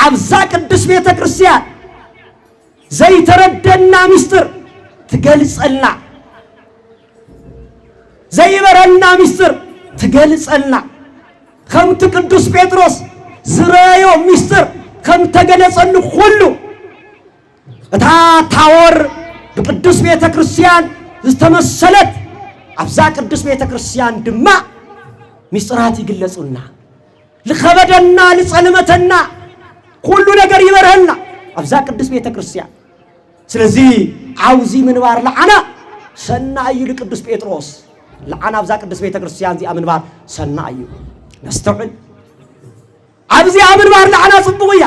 አብዛ ቅዱስ ቤተ ክርስቲያን ዘይተረደና ምስጢር ትገልጸልና ዘይበረና ምስጢር ትገልጸልና ከምት ቅዱስ ጴጥሮስ ዝረዮ ምስጢር ከም ተገለጸሉ ሁሉ እታ ታወር በቅዱስ ቤተ ክርስቲያን ዝተመሰለት አብዛ ቅዱስ ቤተ ክርስቲያን ድማ ምስጢራት ይግለጹና ለኸበደና ለጸልመተና ሁሉ ነገር ይበረህና አብዛ ቅዱስ ቤተ ክርስቲያን ስለዚህ አውዚ ምንባር ለዓና ሰናዩ ለቅዱስ ጴጥሮስ ለዓና አብዛ ቅዱስ ቤተ ክርስቲያን ዚ ምንባር ሰናዩ ነስተውል አብዚ ምንባር ለዓና ጽቡቅያ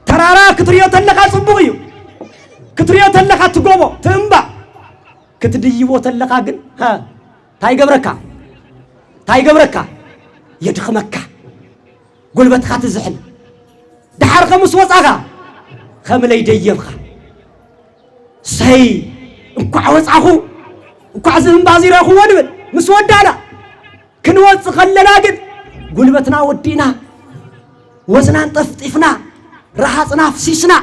ተራራ ክትሪዮ ተለኻ ጽቡቅዩ ክትሪዮ ተለኻ ትጎቦ ትምባ ክትድይቦ ተለኻ ግን ታይ ገብረካ የድኽመካ ጉልበትካ ትዝሕል ድሓር ከምስ ወጻኻ ከምለይ ደየብኻ ሰይ እንኳዕ ወጻኹ እንኳዕ ዝምባ ዚረኹ ወድብል ምስ ወዳና ክንወጽ ኸለና ግን ጉልበትና ወዲና ወዝናን ጠፍጢፍና ረሃጽና ፍሲስና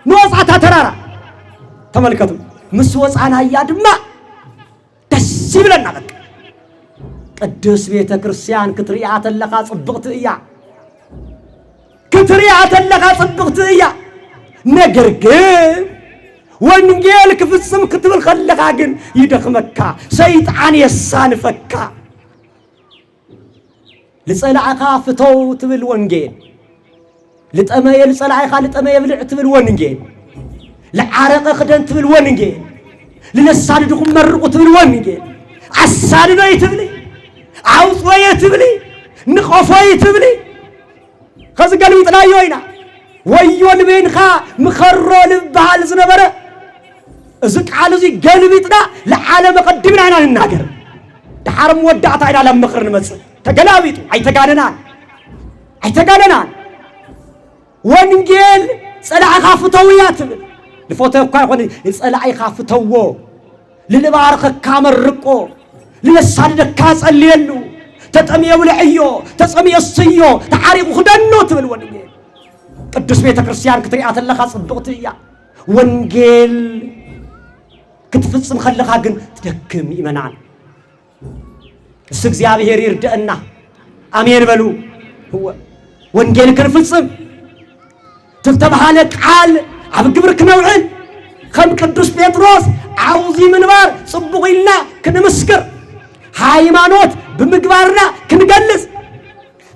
ንወጻታ ተራራ ተመልከቱ ምስ ወጻና ያ ድማ ደስ ይብለና በቃ ቅዱስ ቤተ ክርስቲያን ክትሪያ ተለኻ ጽብቕት እያ ክትሪያ ተለኻ ጽብቕት እያ ነገር ግን ወንጌል ክፍጽም ክትብል ኸለኻ ግን ይደኽመካ ሰይጣን የሳንፈካ ልጸላዕኻ ፍተው ትብል ወንጌል ልጠመየ ልጸላዕኻ ልጠመየ ብልዕ ትብል ወንጌል ለዓረቀ ክደን ትብል ወንጌል ለነሳድድኩም መርቁ ትብል ወንጌል አሳድዶይ ትብል አውጾየ ትብል ንቆፎይ ትብል ከዝገሉ ይጥላዮይና ወዮ ልቤንኻ ምኸሮ ልባል ዝነበረ እዚ ቃል እዚ ገልቢጥና ለዓለም ቀድምና ኢና ንናገር ድሓርም ወዳእታ ኢና ለምኽር ንመጽእ ተገላቢጡ አይተጋነናን ወንጌል ጸላዕኻ ፍተውያ ትብል ልፎተ እኳ ይኾን ጸላዕኻ ፍተዎ ልልባርኸካ መርቆ ልነሳድደካ ጸልየሉ ተጠምየ ብልዕዮ ተጸምየ ስዮ ተዓሪቁ ክደኖ ትብል ወንጌል ቅዱስ ቤተ ክርስቲያን ክትሪኣ ተለኻ ጽብቕቲ እያ ወንጌል ክትፍጽም ኸለኻ ግን ትደክም ይመናን እስ እግዚአብሔር ይርዳእና አሜን በሉ ወንጌል ክንፍጽም ተተባሃለ ቃል አብ ግብር ክነውዕል ከም ቅዱስ ጴጥሮስ አውዚ ምንባር ጽቡቕና ክንምስክር ሃይማኖት ብምግባርና ክንገልጽ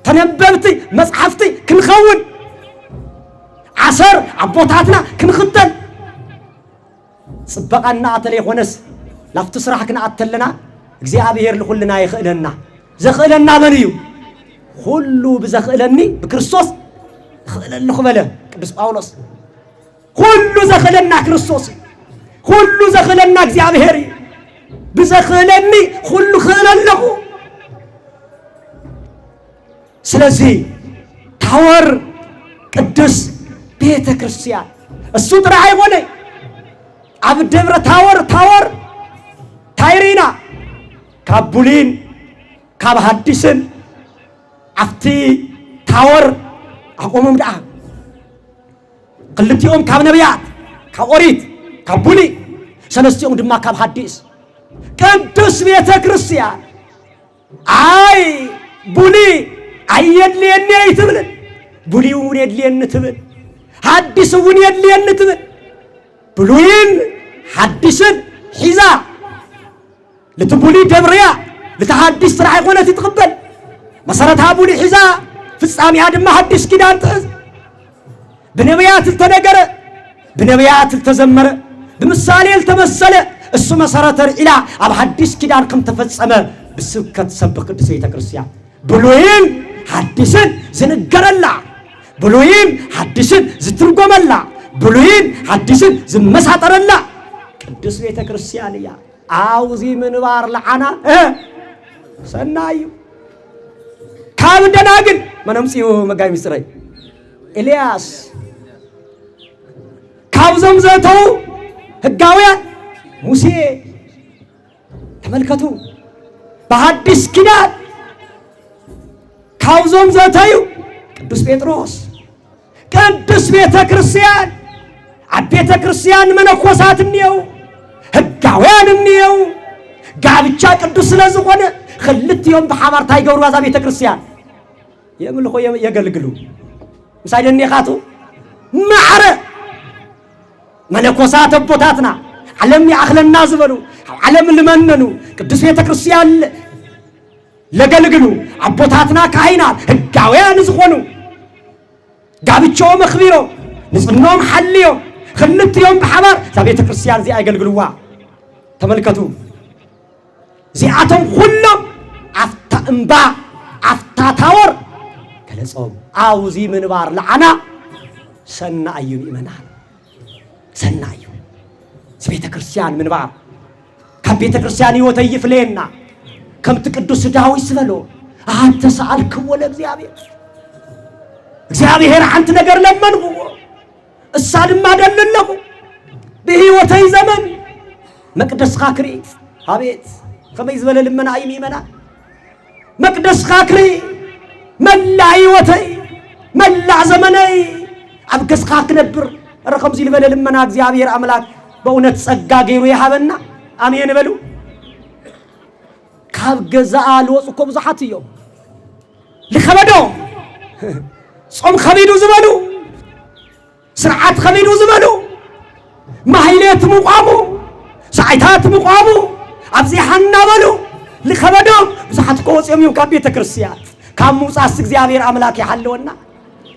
ተነበብቲ መጽሐፍቲ ክንኸውን عصر عبوتاتنا كنختل صبقنا أتلي خونس لفت سرحكنا أتلنا እግዚአብሔር ለሁሉና ይخلنا ዘخلنا በልዩ ሁሉ በዘخلني በክርስቶስ خللخ በለ ቅዱስ ጳውሎስ ሁሉ ዘخلنا ክርስቶስ ሁሉ ዘخلنا እግዚአብሔር በዘخلني ሁሉ خللخ ስለዚህ ታወር ቅዱስ ቤተ ክርስቲያን እሱ ጥራይ ሆነ አብ ደብረ ታወር ታይሪና كابولين كاب حديثن أفتي تاور أقومهم ده قلتيهم كاب نبيات كاب أوريت كابولي سنستيهم دم كاب حديث كدوس بيت كريستيان أي بولي أيد لين يتبل بولي ونيد لين تبل حديث ونيد لين تبل بلوين حديثن حذا لتبولي دبريا لتحدث ترعي قولة تتقبل مسارتها بولي حزاء في السامي هذا ما حدث كده أنت بنبيات التنقر بنبيات التزمر بمثالي التمثل السو مسارة إلى أب حدث كده أنكم تفسمه بسكة سبق بسيطة كريستيان بلوين حدثن زنقر الله بلوين حدثن زترقم الله بلوين حدثن زمسحطر الله قدس بيت كريستيان يا عاوزي منبار لعنا سنايو كام دناغن منمسيو مغاي مصري إلياس كاوزم زتو هغاويان موسى تملكتو بحدث كيدان كاوزم زتايو ቅዱስ ጴጥሮስ ቅዱስ ቤተ ክርስቲያን አቤተ ክርስቲያን መነኮሳት እንየው ህጋውያን እንየው ጋብቻ ቅዱስ ስለዝሆነ خلت يوم بحمار تايجور وازا بيت كريستيان يملكو يغلغلو مسايل النيخاتو معر ملكوسات بوتاتنا علم ياخلنا زبلو علم لمننو قدس بيت كريستيان لغلغلو ابوتاتنا كاينات ህጋውያን ዝሆኑ ጋብቻው መخبيرو ንጽኖም حليو خلت يوم بحمار ዛ ቤተ ክርስቲያን ዚ አይገልግሉዋ ተመልከቱ زياتهم كلهم أفتا إنبا أفتا تاور كالصوم عاوزي منبار لعنا سنة أيون إيمانان سنة أيون سبيت كريستيان منبار كبيت كريستيان يوتيف لينا كم تقدس داوي سفلو أنت سألك ولا እግዚአብሔር አንተ ነገር ለመንኩ እሳልም አደለለኩ በህይወቴ ዘመን መቅደስ ካክሪ አቤት كما يزبل لمن عيم إيمانا مقدس خاكري ملا عيوتي ملا زمني أبقس خاك نبر رقم زي لبل لمن أكزيابير عملاك بأونة سقاقيرو يحابنا آمين بلو كاب جزاء لوصكم زحاتيو لخبدو صوم خبيدو زمانو سرعات خبيدو زمانو مهيلات مقامو ساعتات مقامو أبزي حنا بلو لخبدهم بزحت قوس يوم كبيت كريستيان كم موسى እግዚአብሔር አምላክ ያحلونا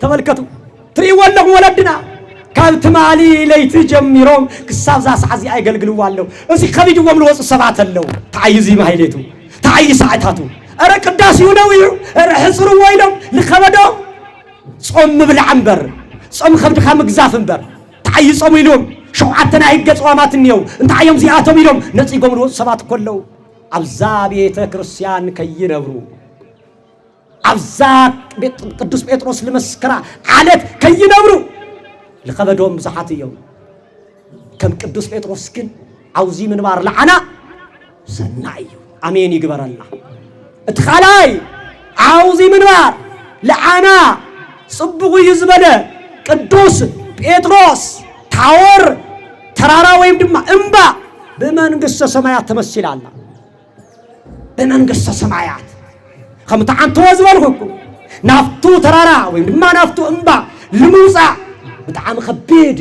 ተመልከቱ ትሪ ወለሁ ወለድና ካብት ማሊ ለይት ጀምሮም ክሳብ ዛስ አዚ አይገልግልዋለሁ እዚ ከቢዱ ወምሎ ወጽ ሰባት አለው ታይዚ ማይሌቱ ታይ ሰዓታቱ አረ ቅዳሴው ነው አረ ሕጽሩ ወይለው ለኸበደው ጾም ብልዕ አንበር ጾም ከብድኻ ምግዛፍ አንበር ታይ ጾም ይሎም ሸውዓተና ይገጽዋማት ነው እንታየም ዚአቶም ይሎም ነጽ ጎምሎ ሰባት ኮለው አብዛ ቤተ ክርስቲያን ከይነብሩ አብዛ ቅዱስ ጴጥሮስ ለመስከራ አለት ከይነብሩ ለኸበዶም ዘሓትየው ከም ቅዱስ ጴጥሮስ ግን አውዚ ምንባር ለዓና ሰናይ አሜን ይግበራልና እትኻላይ አውዚ ምንባር ለዓና ጽብቁ ይዝበለ ቅዱስ ጴጥሮስ ታወር ተራራ ወይም ድማ እንባ በመንግስተ ሰማያት ተመስላላ በመንግስተ ሰማያት ከምታ አንተ ወዝበልኩ ናፍቱ ተራራ ወይም ድማ ናፍቱ እንባ ልሙጻ በጣም ከበድ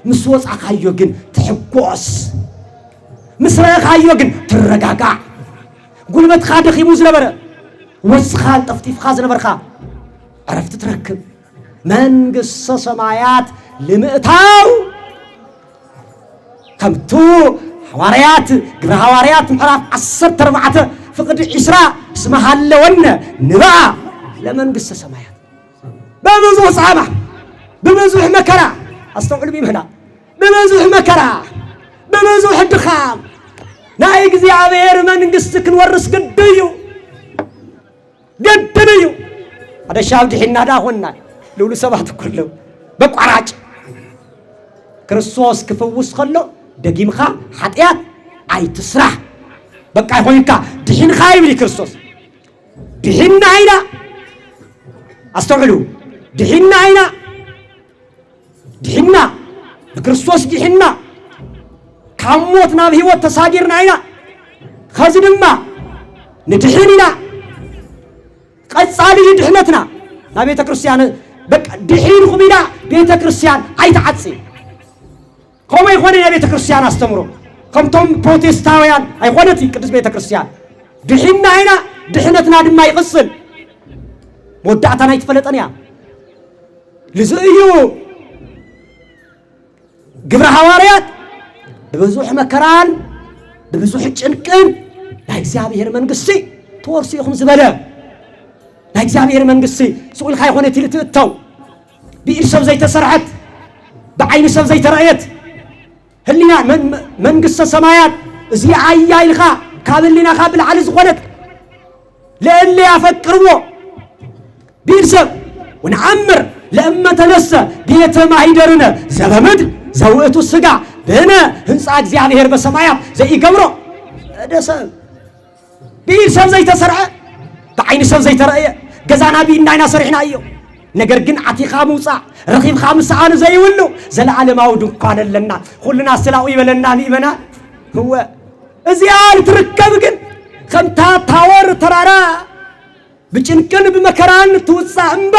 ምስወጻ ካዮ ግን ተሕጎስ ምስራ ካዮ ግን ትረጋጋ ጉልበት ካደኺሙ ዝነበረ ወስኻን ጠፍጢፍኻ ዝነበርካ عرفت تركب منقص سمايات لمئتاو كمتو حواريات قبل حواريات محراف 14 فقد إسراء اسمها اللون نبع لمنقص سمايات بمزوح صعبة بمزوح مكرا أستوعب بي هنا بمزوح مكرا بمزوح الدخام نايق زي عبير منقصك نورس قديو هذا الشاب دحين دا هنا لولو سبات كله بقراج ክርስቶስ ክፈውስ ከሎ ደጊምኻ ኃጢአት ኣይትስራሕ በቃ ይሆንካ ድሕንኻ ይብል ክርስቶስ ድሕና አይና አስተውሉ ድሕና አይና ድሕና በክርስቶስ ድሕና ካሞት ናብ ህይወት ተሳጊርና አይና ከዚ ድማ ንድሕንና ቀጻሊ ድሕነትና ና ቤተ ክርስቲያን በቃ ድሕንኩም ኢና ቤተ ክርስቲያን አይተዓጽ كم يخوني يا بيت كريستيان استمروا كم توم بروتستانيان أيخونتي قدس بيت كريستيان دحين هنا دحينتنا دم ما يقصن مودعتنا يتفلتنيا لزيو قبر حواريات ببزوح مكران ببزوح جنكن لا እግዚአብሔር መንግስት ተወርሲኹም ዝበለ لا እግዚአብሔር መንግስት سؤال خاي خونتي لتتو بإرسب زي تسرعت بعين سب زي ترأيت هلنا من قصة سمايات زي عيا إلخا كابل لنا خابل على زغنت للي أفكروا بيرسب ونعمر لأما تنسى بيت ما يدرنا زبمد زوئت السقع بنا هنساك زي عليه هرب السمايات زي قبره دسب بيرسب زي تسرع بعين سب زي ترأي جزانا بينا صرحنا أيوه ነገር ግን አቲኻ ሙጻ ረኺብ ኻምስ ሰዓን ዘይውሉ ዘለዓለማው ድንኳን ለና ሁሉና ስላው ይበለና ይበና هو እዚያል ትርከብ ግን ከምታ ታወር ተራራ ብጭንቅን በመከራን ትውጻ እምባ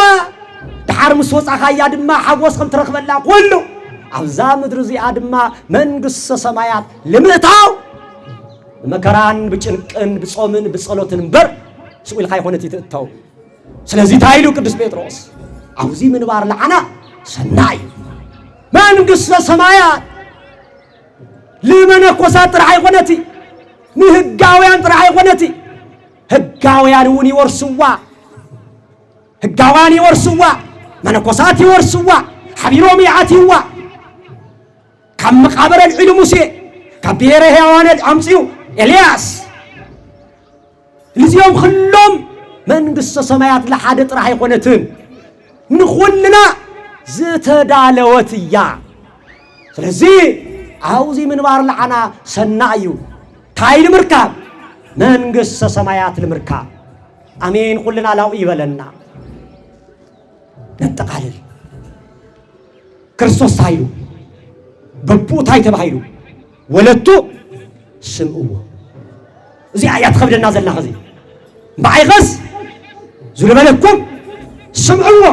ድሓር ምስ ወጻኻ ያ ድማ ሓጎስ ከም ትረክበላ ሁሉ ኣብዛ ምድር እዚኣ ድማ መንግስተ ሰማያት ለምእታው መከራን ብጭንቅን ብጾምን ብጸሎትን በር ስኡል ኻይ ሆነት ይተታው ስለዚህ ታይሉ ቅዱስ ጴጥሮስ አውዚ ምንባር ለዓና ሰናይ መንግስተ ሰማያት ለመነኮሳት ጥራይ ሆነቲ ንህጋውያን ጥራይ ሆነቲ ህጋውያን ውን ይወርሱዋ ህጋውያን ይወርሱዋ መነኮሳት ይወርሱዋ ሐቢሮም ያዓቲዋ ከም መቃብረን ዒሉ ሙሴ ከብሔረ ሕያዋን አምጺው ኤልያስ ለዚኦም ሁሉም መንግስተ ሰማያት ለሓደ ጥራይ ሆነትን نخلنا زتدالوتيا ስለዚህ አውዚ ምንባር ለዓና ሰናዩ ታይል ምርካብ መንግስተ ሰማያት ለምርካብ አሜን ሁሉና ላው ይበለና ነጠቃልል ክርስቶስ ታይሉ በቦታይ ተባይሉ ወለቱ ስምዑ እዚ አያት ከብደና ዘላ ኸዚ ባይገስ ዝለበለኩም ስምዑ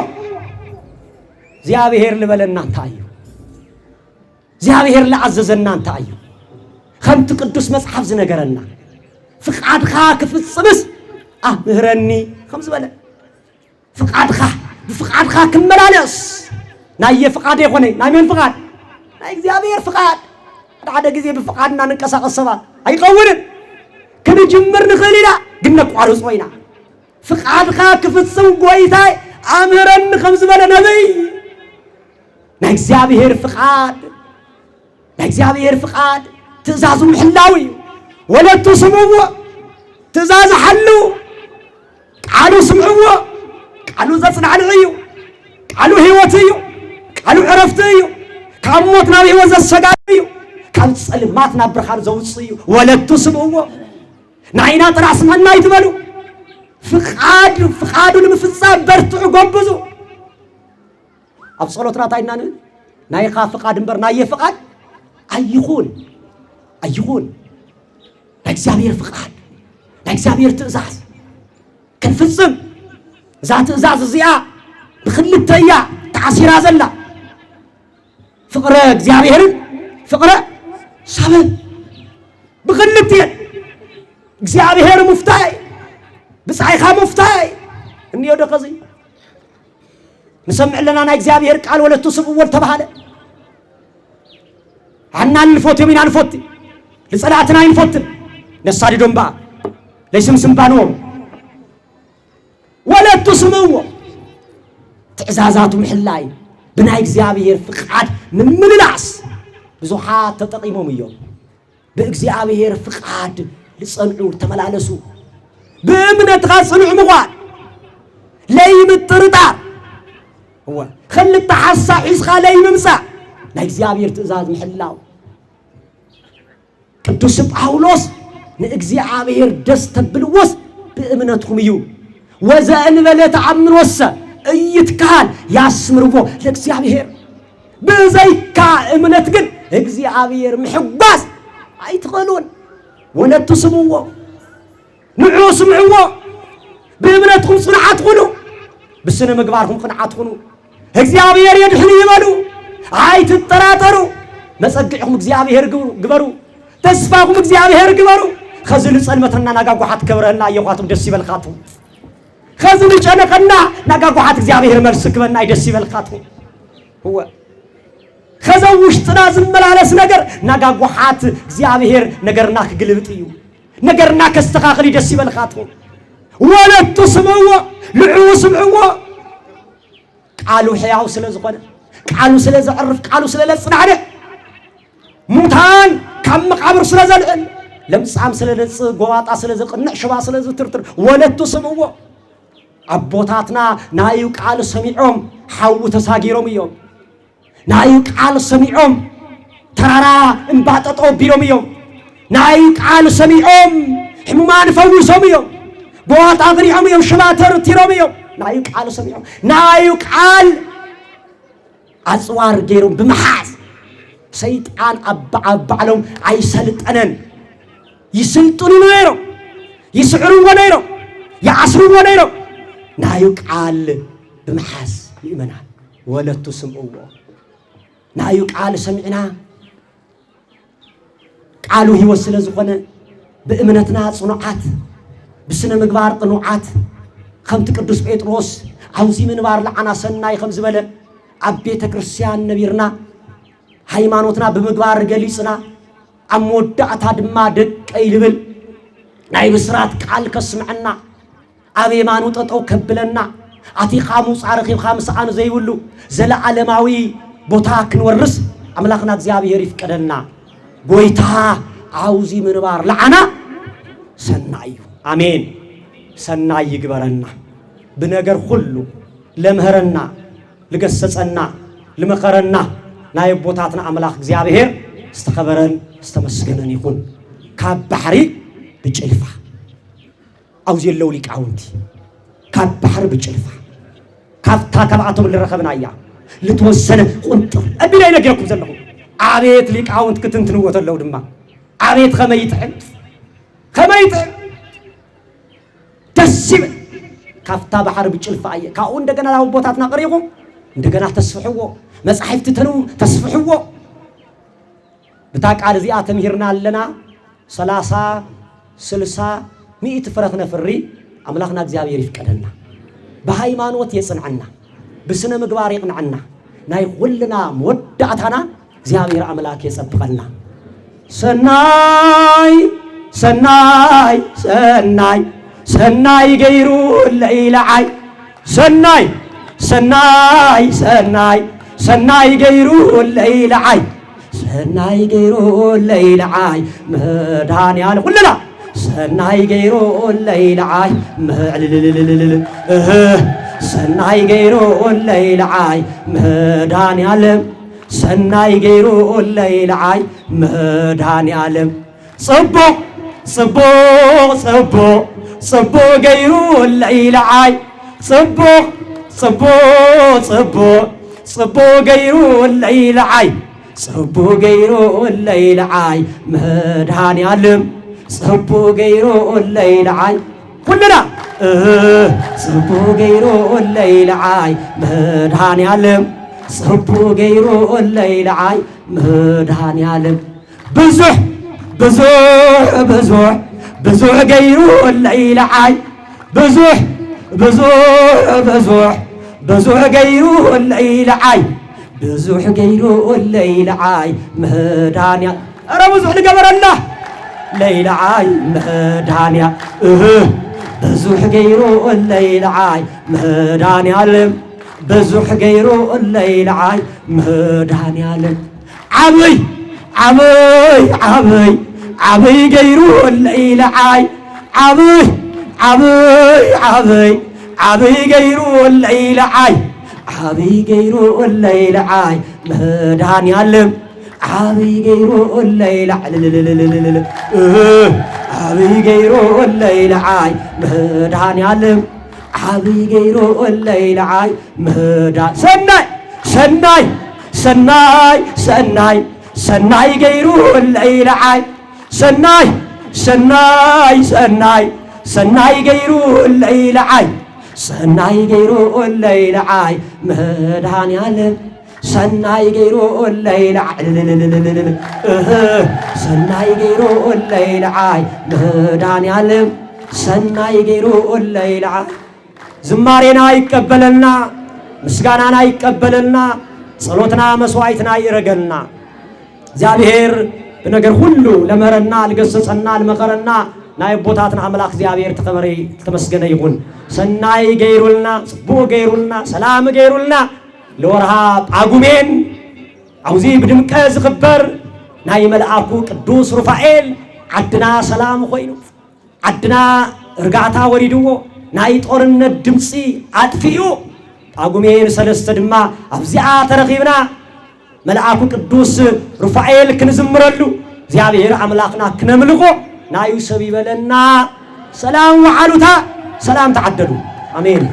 እግዚአብሔር ልበለና ታዩ እግዚአብሔር ለዓዘዘና ታዩ ከምት ቅዱስ መጽሐፍ ዝነገረና ፍቃድኻ ክፍጽምስ ምህረኒ ከም ዝበለ ፍቃድኻ ክመላለስ ናየ ፍቃድ ይኾነ ናይ ምን ፍቃድ ናይ እግዚአብሔር ፍቃድ ሓደ ጊዜ በፍቃድና ንቀሳቀስ ሰባት አይቀውልን ክንጅምር ንኽእልና ግን ነቋርጾ ኢና ፍቃድኻ ክፍጽም ጎይታይ አምህረኒ ከም ዝበለ ነብይ ናይ እግዚአብሔር ፍቃድ ትእዛዙ ምሕላዊ ወለቱ ስምዑዎ ትእዛዝ ሓሉ ቃሉ ስምዑዎ ቃሉ ዘጽናዕ እዩ ቃሉ ህይወት እዩ ቃሉ ዕረፍት እዩ ካብ ሞት ናብ ህይወት ዘሰጋድ እዩ ካብ ጸልማት ናብ ብርሃን ዘውጽእ እዩ ወለቱ ስምዑዎ ናይና ጥራሕ ስመና ይትበሉ ፍቃዱ ንምፍጻም በርትዑ ጎብዙ ኣብ ጸሎትና ታይና ናይኻ ፍቃድ እምበር ናየ ፍቃድ አይኹን ናይ እግዚአብሔር ፍቃድ ናይ እግዚአብሔር ትእዛዝ ክንፍጽም እዛ ትእዛዝ እዚኣ ብክልተ እያ ተዓሲራ ዘላ ፍቅረ እግዚአብሔርን ፍቅረ ሰብን ብክልተ እግዚአብሔር ሙፍታይ ብጻይኻ ሙፍታይ እንዮ ደኸዚ نسمع لنا أنا إجزابير قال ولا تصبوا ولا تبهله عنا نفوت يمين نفوت لصلاتنا ينفوت نصاري دنبا ليس مسمبانو ولا تصموا تعزازاتو محلاي بنا إجزابير فقعد من ملاس بزوحات تتقيمهم اليوم بإجزابير فقعد لصنعوا تملالسوا بأمنة غاصنوا مغوان لا يمترطار هو خلي التحصى عيسخا لا يممسى لا إجزابير تأزاز محلاو قدوس باولوس نإجزابير دست بالوس بأمنتكم يو وذا أنبلا تعمر وسا يتكال ياسمربو لإجزابير بزيكا أمنتكن إجزابير محباس أي تقولون ولا تصموا نعو سمعوا بأمنتكم صنعات خنو بسنة مقباركم قنعات خنو إجزابير يدحني يمالو أي تتراترو مسقعكم إجزابير قبرو تسفاكم إجزابير قبرو خزلوا صلمتنا نقاقو حات كبرنا يوقاتم دسي بالخاتم خزلوا جانقنا نقاقو حات إجزابير مرسكبنا يدسي بالخاتم هو خزوش تنازم ملالس نقر نقاقو حات إجزابير نقرناك قلبتيو نقرناك استقاقلي دسي بالخاتم ولا تسمعوا لعوا سمعوا قالوا حياو سلازقنا قالوا سلازعرف قالوا سلازصنعنا موتان كم مقابر سلازلعن لمصعم سلازص غواطا سلازقنع شبا سلازترتر ولا تسمعوا عبوتاتنا نايو قال سميعهم حاو تساغيروم يوم نايو قال سميعهم ترارا انباططو بيروم يوم نايو قال سميعهم حممان فوسوم يوم بوات أغريهم يوم شباتر تيروم يوم نايو قال سميعهم نايو قال أزوار جيروم بمحاز سيطان أبا لهم عيسلت أنن يسلطون ونيرو يسعرون ونيرو يعصرون ونيرو نايو قال بمحاز يؤمنا ولا تسمعوا نايو قال سمعنا قالوا هي وسلا زخونه بأمنتنا صنعات بسنة مقبار قنوعات خمت قدوس بيتروس عوزي منبار لعنا سناي خمس بلا عبيت كريستيان نبيرنا هيمانوتنا بمقبار قليسنا عمودعتا دما دق اي لبل ناي بسرات قال كسمعنا ابي مانو تطو كبلنا اتي خاموس عرخي خامس ان زيولو زلا علماوي بوتا كنورس املاخنا እግዚአብሔር ይፍቀደና ጎይታ عوزي منبار لعنا سنايو آمين سناي يقبرنا بنجر خلو لمهرنا لقصصنا لمخرنا نايب بوتاتنا أملاك እግዚአብሔር استخبرن استمسكنن يكون كاب بحري بجلفة أو زي اللوليك عونتي كاب بحر بجلفة كافتا كبعتهم اللي رخبنا إياه لتوسنا قنطر أبي لا ينقلكم زلهم عبيت ليك عونت كتنت نوت اللو دما عبيت خميت خميت تسيب كافتا بحر بجلفة أيه كأون دجنا له بوتاتنا قريقهم دجنا تسفحوه مسحفت تنو تسفحوه بتاعك على زيات مهرنا لنا 30 60 100 فرثنا فري أملاخنا እግዚአብሔር ይፍቀደና በሃይማኖት የጽንዓና በስነ ምግባር ይቅንዓና ናይ ሁልና መወዳታና እግዚአብሔር አምላክ የጸብቀና ሰናይ ሰናይ ሰናይ ሰናይ ገይሩ ለይላዓይ ሰናይ ሰናይ ሰናይ ሰናይ ገይሩ ለይላዓይ ሰናይ ገይሩ ለይላዓይ መድኃኒዓለ ሁልና ሰናይ ገይሩ ለይላዓይ መልልልልልል ሰናይ ገይሩ ለይላዓይ መድኃኒዓለ ሰናይ ገይሩ ለይላዓይ መድኃኒዓለ ጽቦ ጽቦ ጽቦ ጽቦ ገይሩ ለይላዓይ ጽቦ ጽቦ ጽቦ ጽቦ ገይሩ ለይላዓይ ጽቦ ገይሩ ለይላዓይ መድኃኒዓለ ጽቦ ገይሩ ለይላዓይ ኩልና ጽቦ ገይሩ ለይላዓይ መድኃኒዓለ ጽቦ ገይሩ ለይላዓይ መድኃኒዓለ ብዙሕ ብዙሕ ብዙሕ ብዙሕ ገይሩ ለይላዓይ ብዙሕ ብዙሕ ብዙሕ ብዙሕ ገይሩ ለይልዓይ ብዙሕ ገይሩ ለይልዓይ መዳንያ ኧረ ብዙሕ ንገበረና ለይልዓይ መዳንያ ብዙሕ ገይሩ ለይልዓይ መድኃኒዓለም ብዙሕ ገይሩ ለይልዓይ መድኃኒዓለም ዓብይ ዓብይ ዓብይ ዓብይ ገይሩ ለይልዓይ ዓብይ ዓብይ ዓብይ ዓብይ ገይሩ ለይልዓይ ዓብይ ገይሩ ለይልዓይ መድኃኒዓለም ዓብይ ገይሩ ለይልዓይ ዓብይ ገይሩ ለይልዓይ መድኃኒዓለም ዓብይ ገይሩ ለይልዓይ ሰናይ ሰናይ ሰናይ ሰናይ ሰናይ ገይሩ ለይልዓይ ሰናይ ሰናይ ሰናይ ሰናይ ገይሩ ለይልዓይ ሰናይ ገይሩ ለይልዓይ መድኃኒዓለም ሰናይ ገይሩ ለይልዓይ ሰናይ ገይሩ ለይልዓይ መድኃኒዓለም ሰናይ ገይሩ ለይልዓይ ዝማሬና ይቀበለልና ምስጋናና ይቀበለልና ጸሎትና መስዋዕትና ይረገልና እግዚአብሔር በነገር ሁሉ ለመረና ለገሰጸና ለመከረና ናይ ቦታትና አምላክ እግዚአብሔር ተከበረ ተመስገነ ይሁን። ሰናይ ገይሩልና ጽቡቅ ገይሩልና ሰላም ገይሩልና ለወርሃ ጳጉሜን አውዚ ብድምቀ ዝኽበር ናይ መልአኩ ቅዱስ ሩፋኤል ዓድና ሰላም ኮይኑ ዓድና እርጋታ ወሪድዎ ናይ ጦርነት ድምፂ አጥፊኡ ጳጉሜን ሰለስተ ድማ አብዚኣ ተረኺብና መልአኩ ቅዱስ ሩፋኤል ክንዝምረሉ እግዚአብሔር አምላክና ክነምልኮ ናዩ ሰብ ይበለና። ሰላም ወዓሉታ ሰላም ተዓደሉ አሜን።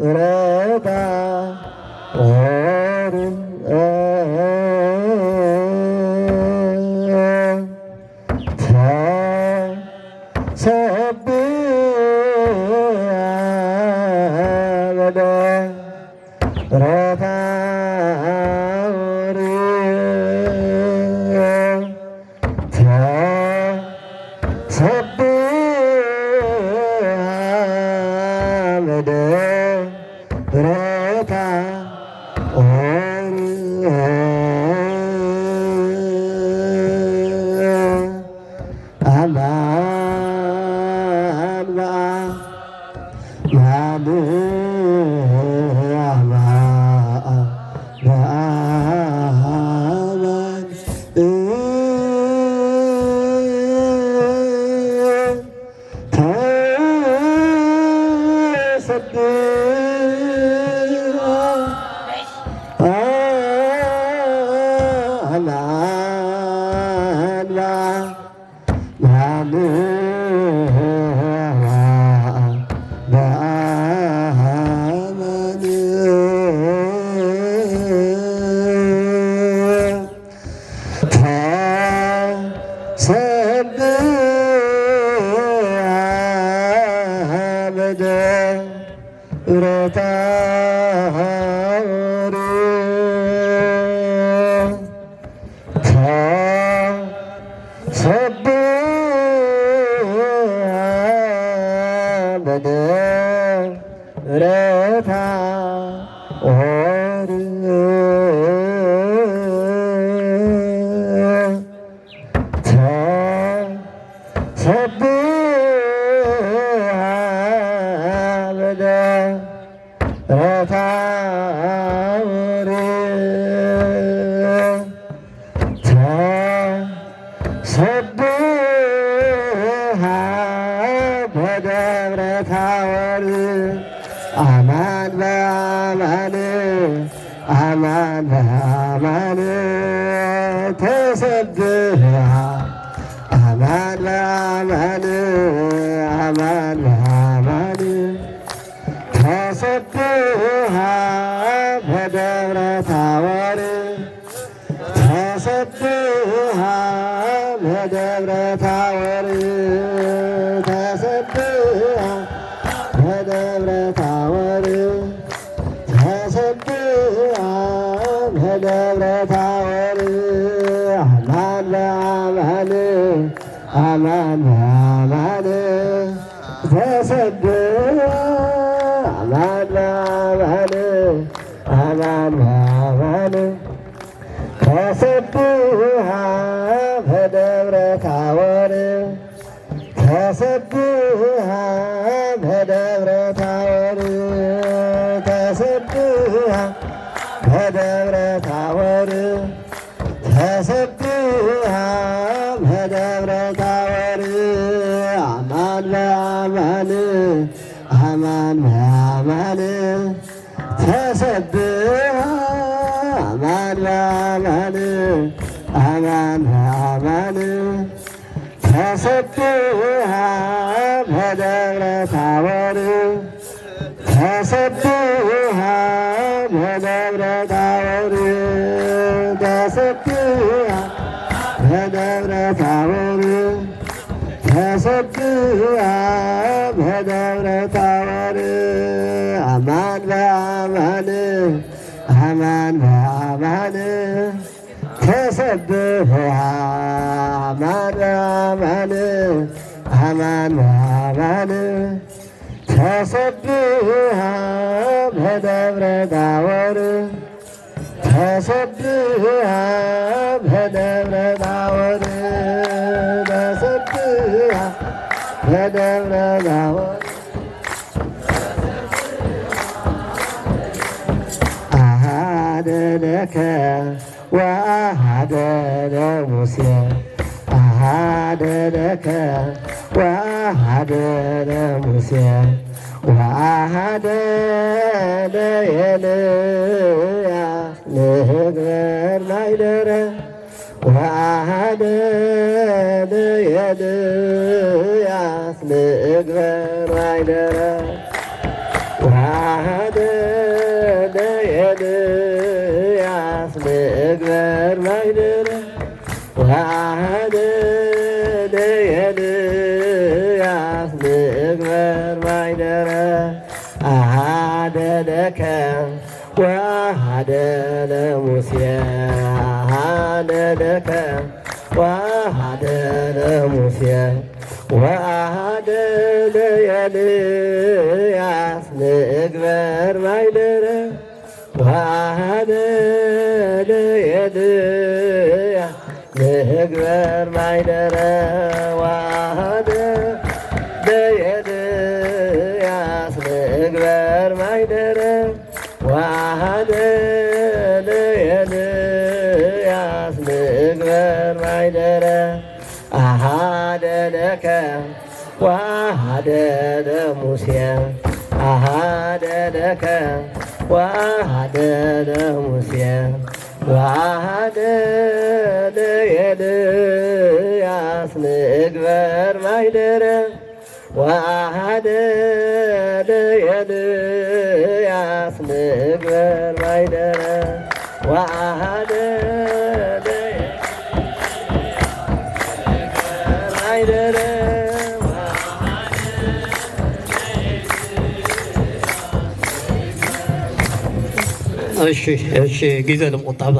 ረታ Wow. ወአሐደ ለኤልያስ ምግበር ማኅደረ ወአሐደ ለኤልያስ ምግበር ማኅደረ አሐደ ለከ ወአሐደ ለሙሴ አሐደ ለከ ወአሐደ ለሙሴ ወአሐደ ለኤልያስ ምግበር ማኅደረ ወአሐደ ለኤልያስ ምግበር ማኅደረ ወአሐደ ለኤልያስ ምግበር ማኅደረ ወአሐደ ለኤልያስ ምግበር ማኅደረ አሐደ ለከ ወአሐደ ለሙሴ አሐደ ለከ ወአሐደ ለሙሴ ወአሐደ ለኤልያስ ምግበር ማኅደረ ወአሐደ ለኤልያስ ምግበር ማኅደረ ወአሐደ ማኅደረ እሺ ጊዜ ለቁጠባ